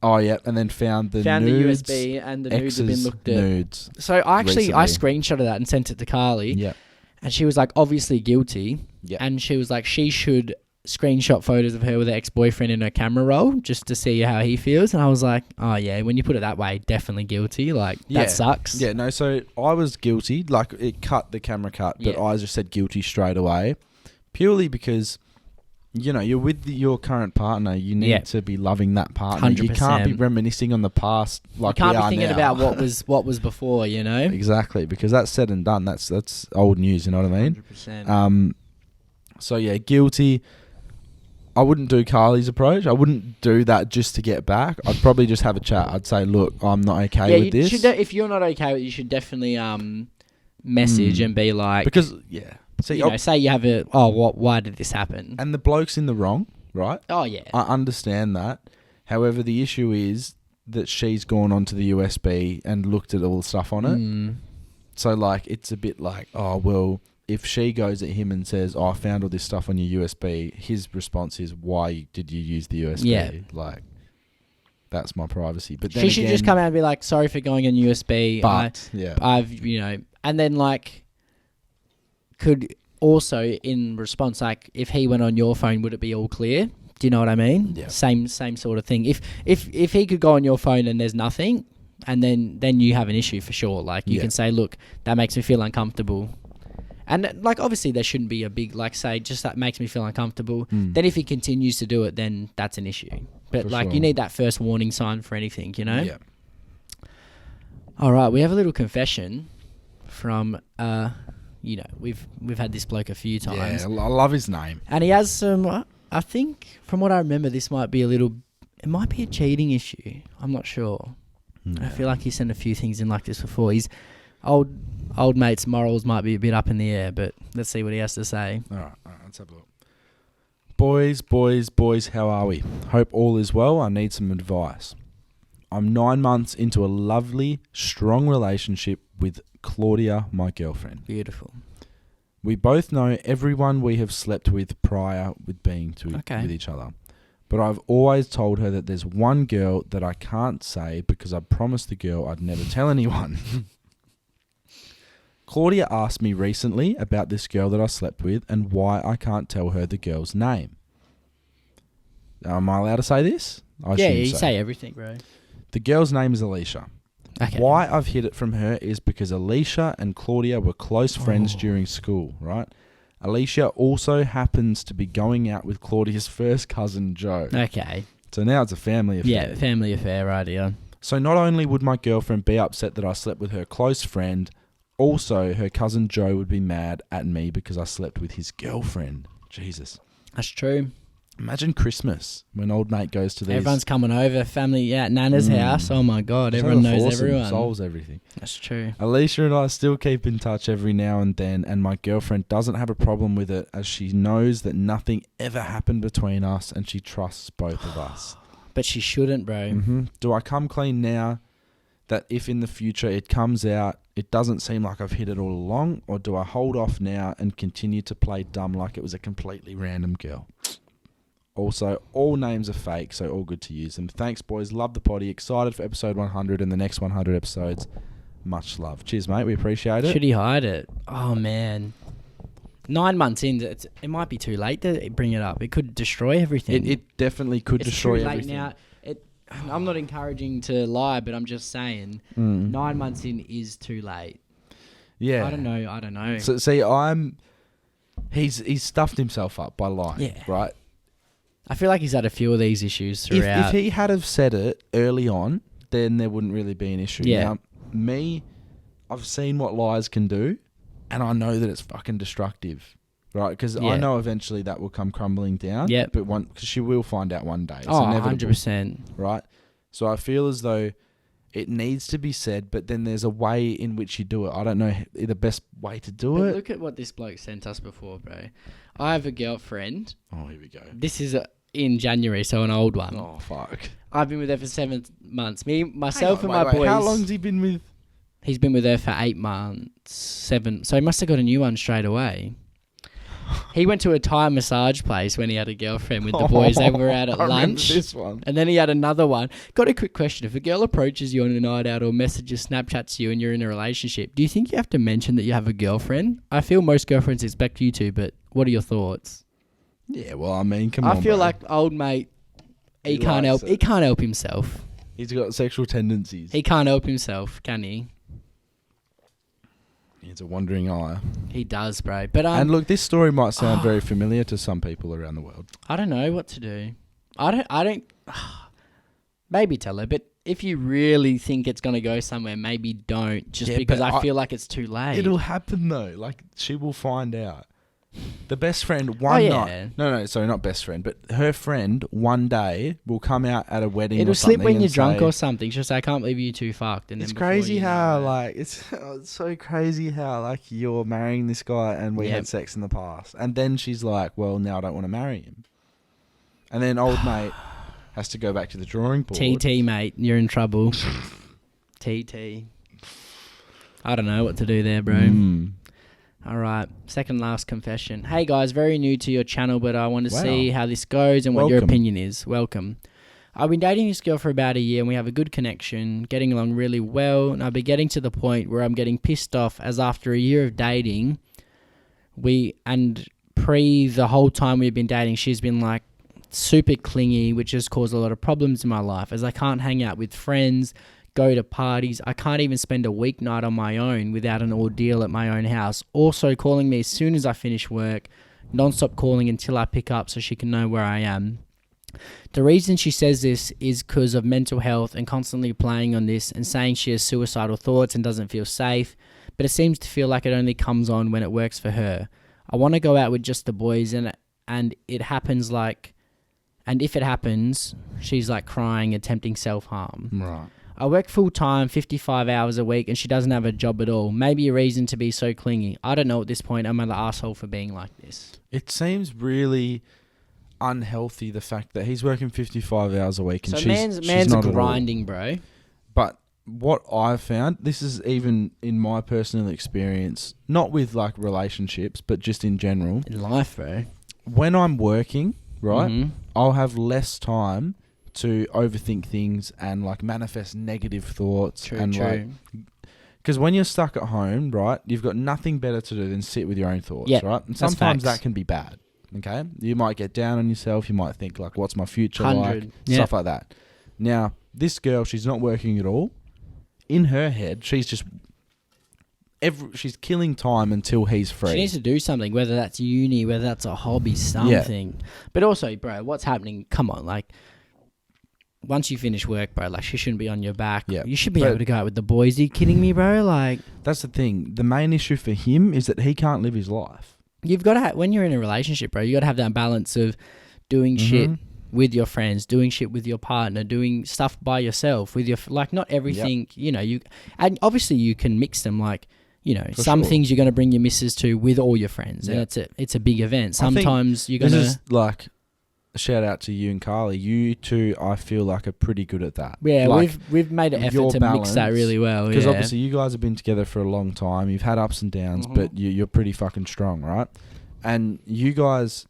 Oh, yeah, and then found the nudes, the USB and the nudes have been ex's looked at. nudes. So I recently. screenshotted that and sent it to Carly. Yeah. And she was like, obviously guilty. Yeah. And she was like, she should screenshot photos of her with her ex-boyfriend in her camera roll just to see how he feels. And I was like, oh yeah, when you put it that way, definitely guilty. Like, that sucks. Yeah, no, so I was guilty. Like, it cut, the camera cut, but Yeah. I just said guilty straight away. Purely because, you know, you're with your current partner. You need to be loving that partner. 100%. You can't be reminiscing on the past like you can't we be are thinking now. about what was before, you know? Exactly, because that's said and done. That's old news, you know what I mean? 100%. So, yeah, guilty. I wouldn't do Carly's approach. I wouldn't do that just to get back. I'd probably just have a chat. I'd say, look, I'm not okay with this. If you're not okay with it, you should definitely message and be like... Because, yeah. See, you know, say you have a... Oh, why did this happen? And the bloke's in the wrong, right? Oh, yeah. I understand that. However, the issue is that she's gone onto the USB and looked at all the stuff on it. So, like, it's a bit like, oh, well... If she goes at him and says, oh, I found all this stuff on your USB, his response is, why did you use the USB? Yeah. Like, that's my privacy. But then She should just come out and be like, sorry for going on USB. But, yeah. I've, you know... And then, like, could also, in response, like, if he went on your phone, would it be all clear? Do you know what I mean? Yeah. Same sort of thing. If he could go on your phone and there's nothing, and then you have an issue for sure. Like, you can say, look, that makes me feel uncomfortable. And, like, obviously there shouldn't be a big, like, say, just that makes me feel uncomfortable. Then if he continues to do it, then that's an issue. But, For like, sure. you need that first warning sign for anything, you know? Yeah. All right, we have a little confession from, you know, we've had this bloke a few times. Yeah, I love his name. And he has some, I think, from what I remember, this might be it might be a cheating issue. I'm not sure. Yeah. I feel like he's sent a few things in like this before. He's old mate's morals might be a bit up in the air, but let's see what he has to say. All right, let's have a look. Boys, how are we? Hope all is well. I need some advice. I'm 9 months into a lovely, strong relationship with Claudia, my girlfriend. Beautiful. We both know everyone we have slept with prior with being Okay. with each other. But I've always told her that there's one girl that I can't say because I promised the girl I'd never tell anyone. Claudia asked me recently about this girl that I slept with and why I can't tell her the girl's name. Am I allowed to say this? I Yeah, assume you so. say everything, bro. The girl's name is Alicia. Okay. Why I've hid it from her is because Alicia and Claudia were close friends during school, right? Alicia also happens to be going out with Claudia's first cousin, Joe. Okay. So now it's a family affair. Yeah, family affair, right here. So not only would my girlfriend be upset that I slept with her close friend, also her cousin Joe would be mad at me because I slept with his girlfriend. Jesus. That's true. Imagine Christmas when old mate goes to these. Everyone's coming over, family at Nana's house. Oh my God, everyone knows everyone. Solves everything. That's true. Alicia and I still keep in touch every now and then, and my girlfriend doesn't have a problem with it as she knows that nothing ever happened between us and she trusts both of us. But she shouldn't, bro. Do I come clean now that if in the future it comes out, it doesn't seem like I've hid it all along, or do I hold off now and continue to play dumb like it was a completely random girl? Also, all names are fake, so all good to use them. Thanks, boys. Love the potty. Excited for episode 100 and the next 100 episodes. Much love. Cheers, mate. We appreciate it. Should he hide it? Oh, man. 9 months in, it might be too late to bring it up. It could destroy everything. It definitely could It's destroy too late everything. now. I'm not encouraging to lie, but I'm just saying 9 months in is too late. Yeah. I don't know. So, see, he's stuffed himself up by lying, Yeah. right? I feel like he's had a few of these issues throughout. If he had have said it early on, then there wouldn't really be an issue. Yeah. Now, I've seen what lies can do, and I know that it's fucking destructive, right? Because Yeah. I know eventually that will come crumbling down. Yep. But because she will find out one day. It's Oh, inevitable, 100%. right? So I feel as though it needs to be said, but then there's a way in which you do it. I don't know the best way to do But it. look at what this bloke sent us before, bro. I have a girlfriend. Oh, here we go. This is in January, so an old one. Oh, fuck. I've been with her for 7 months. Myself, and Hang on, my wait, boys. How long's he been with? He's been with her for 8 months, 7. So he must have got a new one straight away. He went to a Thai massage place when he had a girlfriend with the boys. They were out at I remember lunch. this one. And then he had another one. Got a quick question. If a girl approaches you on a night out or messages, Snapchats you and you're in a relationship, do you think you have to mention that you have a girlfriend? I feel most girlfriends expect you to, but what are your thoughts? Yeah, well, I mean, come on, I feel bro. like old mate, he He can't likes help. it. He can't help himself. He's got sexual tendencies. He can't help himself, can he? He's a wandering eye. He does, bro. But And look, this story might sound very familiar to some people around the world. I don't know what to do. I don't. Maybe tell her, but if you really think it's gonna go somewhere, maybe don't. Just Yeah, because but I feel like it's too late. It'll happen though. Like, she will find out. The best friend one yeah. night. No, sorry, not best friend, but her friend one day will come out at a wedding. It'll or slip something when and you're drunk say, or something. She'll say, "I can't believe you two fucked." And It's then before crazy you know how it- like it's so crazy how like you're marrying this guy and we Yep. had sex in the past, and then she's like, "Well, now I don't want to marry him," and then old mate has to go back to the drawing board. TT, mate, you're in trouble. TT. I don't know what to do there, bro. Mm. All right, second last confession. Hey guys, very new to your channel, but I want to Wow. see how this goes and what your Welcome. opinion is. Welcome. I've been dating this girl for about a year and we have a good connection, getting along really well, and I've been getting to the point where I'm getting pissed off as after a year of dating, the whole time we've been dating, she's been like super clingy, which has caused a lot of problems in my life as I can't hang out with friends, go to parties. I can't even spend a weeknight on my own without an ordeal at my own house. Also calling me as soon as I finish work, non-stop calling until I pick up so she can know where I am. The reason she says this is because of mental health and constantly playing on this and saying she has suicidal thoughts and doesn't feel safe, but it seems to feel like it only comes on when it works for her. I want to go out with just the boys and it happens like, and if it happens, she's like crying, attempting self-harm. Right. I work full-time, 55 hours a week, and she doesn't have a job at all. Maybe a reason to be so clingy. I don't know at this point. I'm an asshole for being like this. It seems really unhealthy, the fact that he's working 55 hours a week and So she's man's not at all. grinding, bro. But what I've found, this is even in my personal experience, not with like relationships, but just in general, In life, bro. when I'm working, right, Mhm. I'll have less time to overthink things and like manifest negative thoughts. True, and true. like, because when you're stuck at home, right, you've got nothing better to do than sit with your own thoughts, Yep, right? And that's sometimes facts. that can be bad. Okay, you might get down on yourself. You might think like, "What's my future 100. like?" Yeah. Stuff like that. Now, this girl, she's not working at all. In her head, she's just she's killing time until he's free. She needs to do something, whether that's uni, whether that's a hobby, something. But also, bro, what's happening? Come on, like, once you finish work, bro, like, she shouldn't be on your back. Yeah. You should be But- able to go out with the boys. Are you kidding me, bro? Like, That's the thing. The main issue for him is that he can't live his life. you've got to when you're in a relationship, bro, you got to have that balance of doing shit with your friends, doing shit with your partner, doing stuff by yourself with your like not everything, you know, you and obviously you can mix them like, you know, For some sure. things you're going to bring your missus to with all your friends and Yeah. it's a big event. I think Sometimes you're going This to is like a shout out to you and Carly. You two, I feel like, are pretty good at that. yeah, like, we've made an effort your to mix that balance, really well. Because Yeah. obviously you guys have been together for a long time. You've had ups and downs, but you're pretty fucking strong, right? And you guys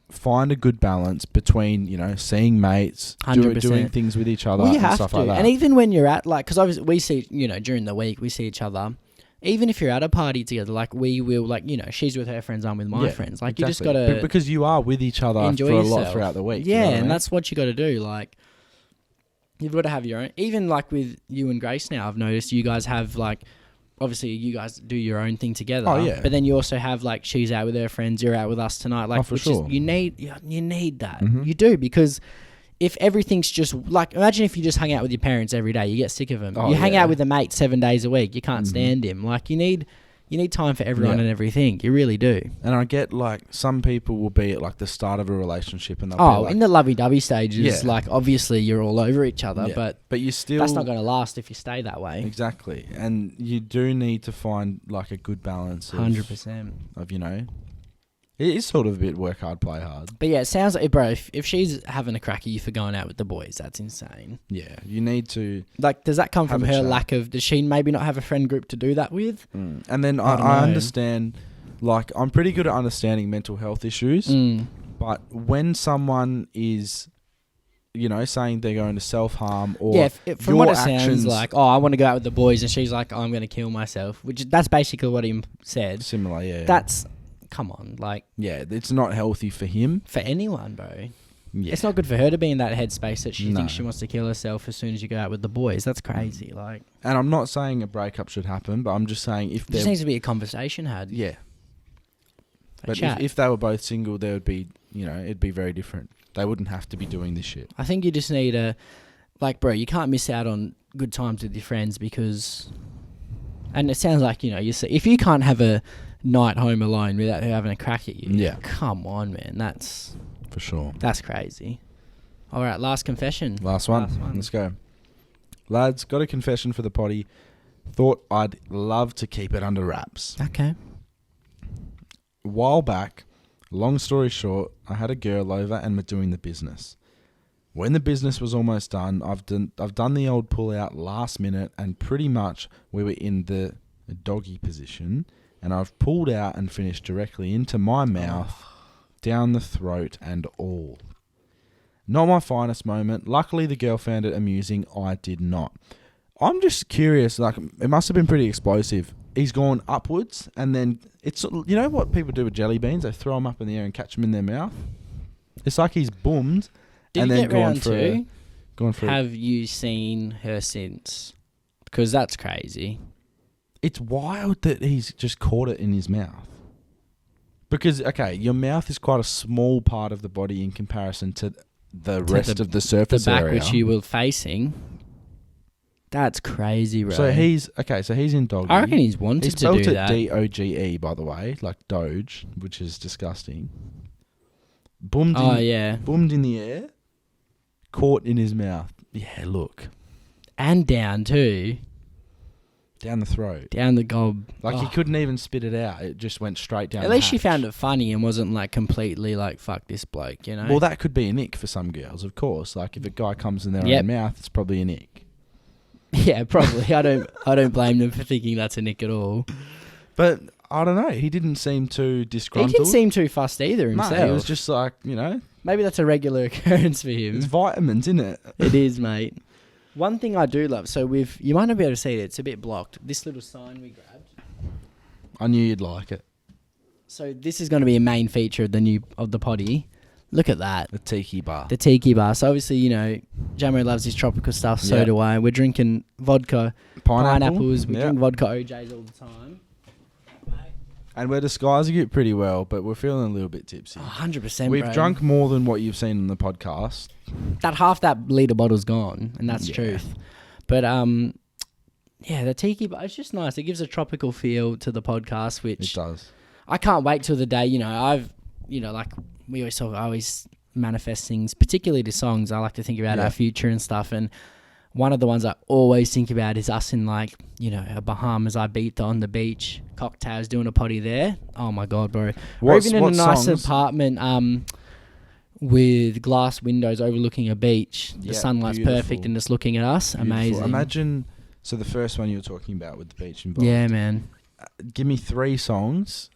find a good balance between, you know, seeing mates, 100%. doing things with each other Well, you and have stuff to. like that. And even when you're at, like, because obviously we see, you know, during the week, we see each other. Even if you're at a party together, like, we will, like, you know, she's with her friends, I'm with my Yeah, friends. Like, you just exactly. got to But because you are with each other enjoy for a yourself. lot throughout the week. Yeah, you know what I and mean? that's what you got to do. Like, you've got to have your own. Even, like, with you and Grace now, I've noticed you guys have, like, obviously you guys do your own thing together. Oh, yeah. But then you also have, like, she's out with her friends, you're out with us tonight. Like, for which sure. is, you need that. Mhm. You do, because if everything's just like, imagine if you just hung out with your parents every day, you get sick of them. Oh, you hang yeah. out with a mate 7 days a week, you can't stand him. Like, you need time for everyone Yeah. and everything. You really do. And I get, like, some people will be at, like, the start of a relationship and they'll be Oh, like, in the lovey-dovey stages, Yeah. like, obviously you're all over each other, yeah. but you still... that's not going to last if you stay that way. Exactly. And you do need to find, like, a good balance of, 100%. of, you know... It is sort of a bit work hard, play hard. But yeah, it sounds like, bro, if she's having a crack at you for going out with the boys, that's insane. Yeah, you need to... Like, does that come Have from a her chat. lack of, does she maybe not have a friend group to do that with? And then I don't I know. understand Like, I'm pretty good at understanding mental health issues, but when someone is, you know, saying they're going to self-harm or from what it sounds like, I want to go out with the boys, and she's like, I'm going to kill myself, which that's basically what he said. Similar, yeah. That's, come on, like... Yeah, it's not healthy for him. For anyone, bro. Yeah. It's not good for her to be in that headspace that she thinks she wants to kill herself as soon as you go out with the boys. That's crazy. Like, and I'm not saying a breakup should happen, but I'm just saying if there... just needs to be a conversation had. Yeah. But chat. if they were both single, there would be, you know, it'd be very different. They wouldn't have to be doing this shit. I think you just need a... Like, bro, you can't miss out on good times with your friends because... And it sounds like, you know, if you can't have a night home alone without her having a crack at you, come on, man. That's... For sure. That's crazy. All right, last confession. Last one. Let's go. Lads, got a confession for the potty. Thought I'd love to keep it under wraps. Okay. A while back, long story short, I had a girl over and we're doing the business. When the business was almost done, I've done the old pull out last minute, and pretty much we were in the doggy position, and I've pulled out and finished directly into my mouth, down the throat and all. Not my finest moment. Luckily, the girl found it amusing. I did not. I'm just curious, like, it must have been pretty explosive. He's gone upwards, and then it's, you know what people do with jelly beans? They throw them up in the air and catch them in their mouth. It's like he's boomed and then gone for Have you seen her since? Because that's crazy. It's wild that he's just caught it in his mouth. Because, okay, your mouth is quite a small part of the body in comparison to the rest of the surface area. The back which you were facing. That's crazy, bro. So he's in doggy. I reckon he's wanted to do that. He's spelled it D-O-G-E, by the way, like Doge, which is disgusting. Boomed in the air, caught in his mouth. Yeah, look. And down too. Down the throat. Down the gob. Like, he couldn't even spit it out. It just went straight down At least she found it funny and wasn't, like, completely, like, fuck this bloke, you know? Well, that could be an ick for some girls, of course. Like, if a guy comes in their own mouth, it's probably an ick. Yeah, probably. I don't blame them for thinking that's a nick at all. But I don't know. He didn't seem too disgruntled. He didn't seem too fussed either himself. No, he was just like, you know. Maybe that's a regular occurrence for him. It's vitamins, isn't it? It is, mate. One thing I do love, so you might not be able to see it, it's a bit blocked. This little sign we grabbed. I knew you'd like it. So this is going to be a main feature of the potty. Look at that. The tiki bar. The tiki bar. So obviously, you know, Jamo loves his tropical stuff, so do I. We're drinking vodka, pineapples. We drink vodka OJs all the time. And we're disguising it pretty well, but we're feeling a little bit tipsy. 100%, We've drunk more than what you've seen on the podcast. That litre bottle's gone, and that's truth. But, the tiki bar, it's just nice. It gives a tropical feel to the podcast, which... It does. I can't wait till the day, you know, like we always talk, I always manifest things, particularly to songs. I like to think about our future and stuff, and one of the ones I always think about is us in, like, you know, a Bahamas, Ibiza on the beach, cocktails, doing a potty there. Oh my God, bro. Or even in a nice apartment with glass windows overlooking a beach. The sunlight's perfect and just looking at us. Beautiful. Amazing. Imagine, so the first one you were talking about with the beach involved. Yeah, man. Give me 3 songs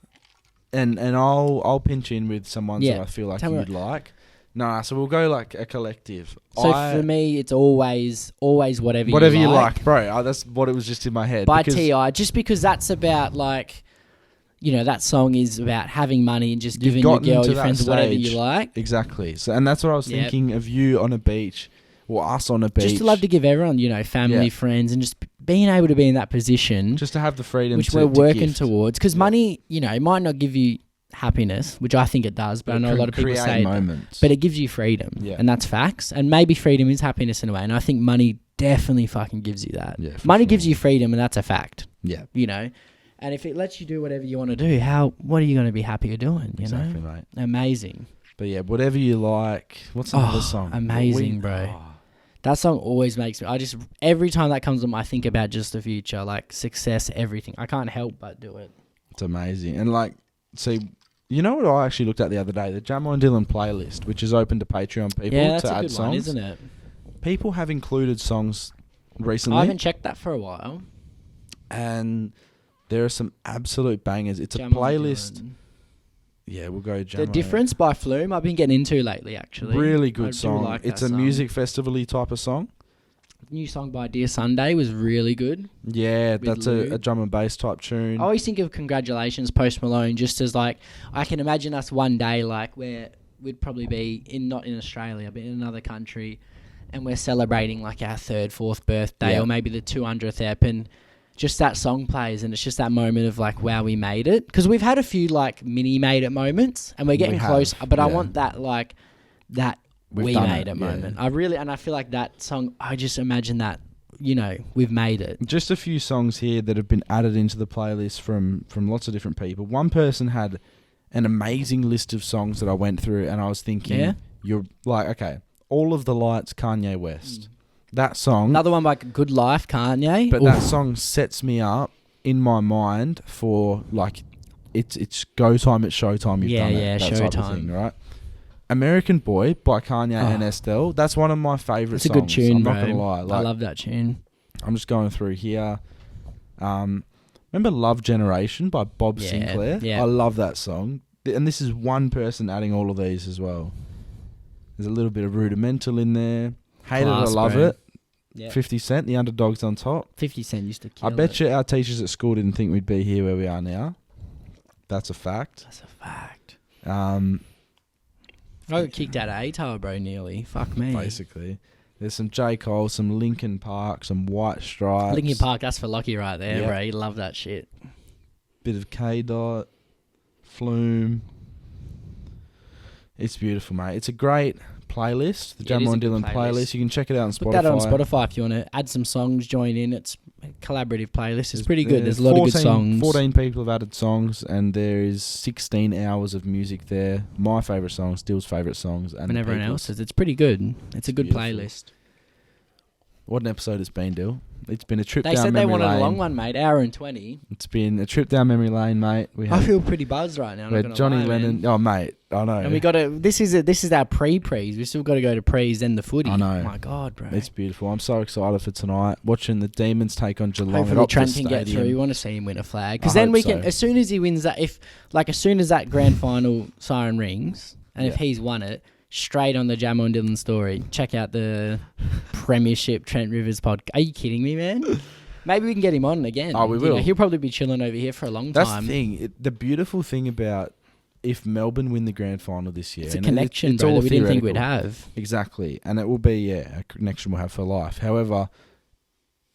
and I'll pinch in with some ones that I feel like you'd like. No, so we'll go like a collective. So for me, it's always whatever you like, bro. That's what it was just in my head. By T.I., just because that's about, like, you know, that song is about having money and just giving your girl, your friends, whatever you like. Exactly. So, and that's what I was thinking of you on a beach, or us on a beach. Just to love to give everyone, you know, family, friends, and just being able to be in that position. Just to have the freedom which we're working towards. Because money, you know, it might not give you happiness, which I think it does, but I know a lot of people say it, but it gives you freedom, and that's facts. And maybe freedom is happiness in a way, and I think money definitely fucking gives you that. Money gives you freedom, and that's a fact. You know, and if it lets you do whatever you want to do, what are you going to be happier doing? You know, mate. Amazing. But yeah, whatever you like. What's another song? Amazing, bro. That song always makes me. Every time that comes on, I think about just the future, like success, everything. I can't help but do it. It's amazing, and like, see. You know what I actually looked at the other day? The Jamo Dyl playlist, which is open to Patreon people that's to a add good songs. One, isn't it? People have included songs recently. I haven't checked that for a while. And There are some absolute bangers. It's a Jamo playlist. Dyl. Yeah, we'll go Jamo. The Difference by Flume, I've been getting into lately, actually. Really I good do song. like It's that a song. music festival-y type of song. New song by Dear Sunday was really good. Yeah, With that's Lou. a drum and bass type tune. I always think of Congratulations, Post Malone, just as like, I can imagine us one day, like, where we'd probably be not in Australia, but in another country, and we're celebrating like our 3rd, 4th birthday, Yeah. or maybe the 200th ep, and just that song plays, and it's just that moment of like, wow, we made it. Because we've had a few like mini made it moments, and we're getting We have, close. But I yeah. want that like that We've we done made it, it yeah. moment. And I feel like that song. I just imagine that, we've made it. Just a few songs here that have been added into the playlist from lots of different people. One person had an amazing list of songs that I went through, and I was thinking, Yeah? you're like, okay, All of the Lights, Kanye West. That song, Another one by Good Life, Kanye. but Oof. that song sets me up in my mind for like, it's go time, it's showtime. You've done it. Yeah, that type of showtime. thing, right? American Boy by Kanye and Estelle. That's one of my favorite It's a songs. good tune, I'm bro. not gonna lie. I Like, love that tune. I'm just going through here. Remember Love Generation by Bob Yeah, Sinclair? yeah. I love that song. And this is one person adding all of these as well. There's a little bit of Rudimental in there. Hate Class, It or Love bro. It. Yeah. 50 Cent, The Underdog's on top. 50 Cent used to kill I bet it. you our teachers at school didn't think we'd be here where we are now. That's a fact. That's a fact. Um, I got kicked out of ATAR, bro, nearly. Fuck me. basically. There's some J. Cole, some Linkin Park, some White Stripes. Linkin Park, that's for Lucky right there, Yeah. bro. You love that shit. Bit of K-Dot, Flume. It's beautiful, mate. It's a great playlist, the Yeah, it is Jamo a Dyl good playlist. playlist. You can check it out on Spotify. Put that on Spotify if you want to add some songs, join in. It's a collaborative playlist. It's pretty good. There's a lot of good songs. 14 people have added songs, and there is 16 hours of music there. My favourite songs, Dill's favourite songs, and And everyone people's. else's. It's pretty good. It's a good beautiful. playlist. What an episode it's been, Dill. It's been a trip They down said they memory wanted lane. a long one, mate. Hour and 20. It's been a trip down memory lane, mate. We I had, feel pretty buzzed right now. we had Johnny Lennon. Oh, mate, I know. And we got to. This is our pre-prees. We still got to go to prees, then the footy. I know. Oh my god, bro. It's beautiful. I'm so excited for tonight. Watching the Demons take on Geelong at Hopefully Optus Trent can get Stadium. through. We want to see him win a flag because I then hope we can. so. As soon as he wins that, as soon as that grand final siren rings, and if Yeah. he's won it, straight on the Jamo Dyl story. Check out the Premiership Trent Rivers podcast. Are you kidding me, man? Maybe we can get him on again. Oh, we You know, will. he'll probably be chilling over here for a long That's time. the thing. The beautiful thing about if Melbourne win the grand final this year, It's a and connection, it's bro, all that we didn't think we'd theoretical. have. Exactly, and it will be a connection we'll have for life. However,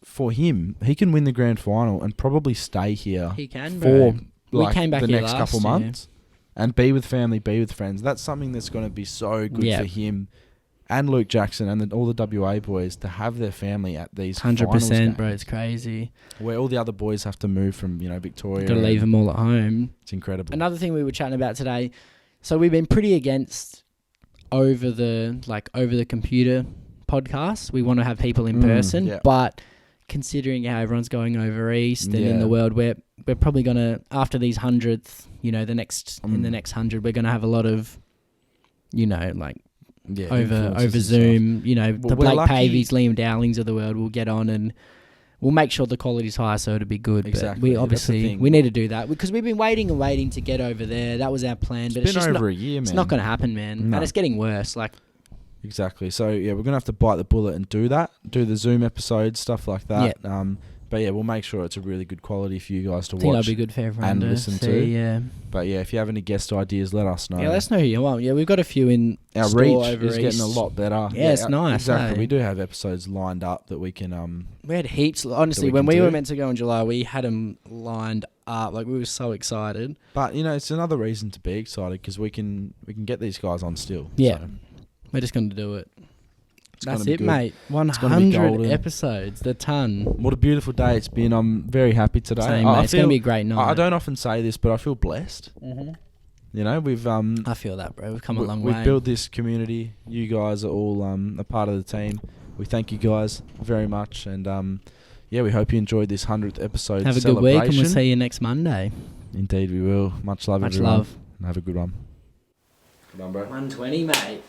for him, he can win the grand final and probably stay here He can, for bro. We like came back the here next last couple year. months and be with family, be with friends. That's something that's going to be so good Yeah. for him and Luke Jackson and all the WA boys to have their family at these 100%, finals bro. games, It's crazy. where all the other boys have to move from Victoria. Got to leave and them all at home. It's incredible. Another thing we were chatting about today. So we've been pretty against over the computer podcasts. We want to have people in person, yeah. but considering how everyone's going over east and in Yeah. the world, we're probably gonna after these 100th, in the next 100, we're gonna have a lot of, Yeah, over influences and Zoom. Well, The we're Blake lucky- Pavies, Liam Dowlings of the world will get on and. We'll make sure the quality's high, so it'll be good. Exactly, But we that's the obviously thing. we need to do that because we've been waiting and waiting to get over there. That was our plan, but It's it's been just over not, a year, man. it's not going to happen, man. No. And it's getting worse. Like, Exactly. So yeah, we're gonna have to bite the bullet and do that. Do the Zoom episodes, stuff like that. But yeah, we'll make sure it's a really good quality for you guys to I think that'll watch. be good for everyone and to listen see. to. Yeah, But yeah, if you have any guest ideas, let us know. yeah. Let's know who you want. Yeah, we've got a few in Our store reach over is getting east. a lot better. Yeah, it's nice, Exactly. eh? We do have episodes lined up that we can. We had heaps. Honestly, we when can we were do. meant to go in July, we had them lined up. Like we were so excited. But it's another reason to be excited because we can get these guys on still. Yeah. So We're just going to do it. it's gonna That's be it, good. mate. gonna be 100 golden. episodes. The ton. What a beautiful day it's been. I'm very happy today. Same, I mate. It's going feel- to be a great night. I don't often say this, but I feel blessed. Mm-hmm. We've I feel that, bro. We've come a long we've way. built this community. You guys are all a part of the team. We thank you guys very much, and we hope you enjoyed this 100th episode. Have a good week, and we'll celebration. see you next Monday. Indeed, we will. Much love, Much everyone. love. Have a good one. Good on, bro. 120, mate.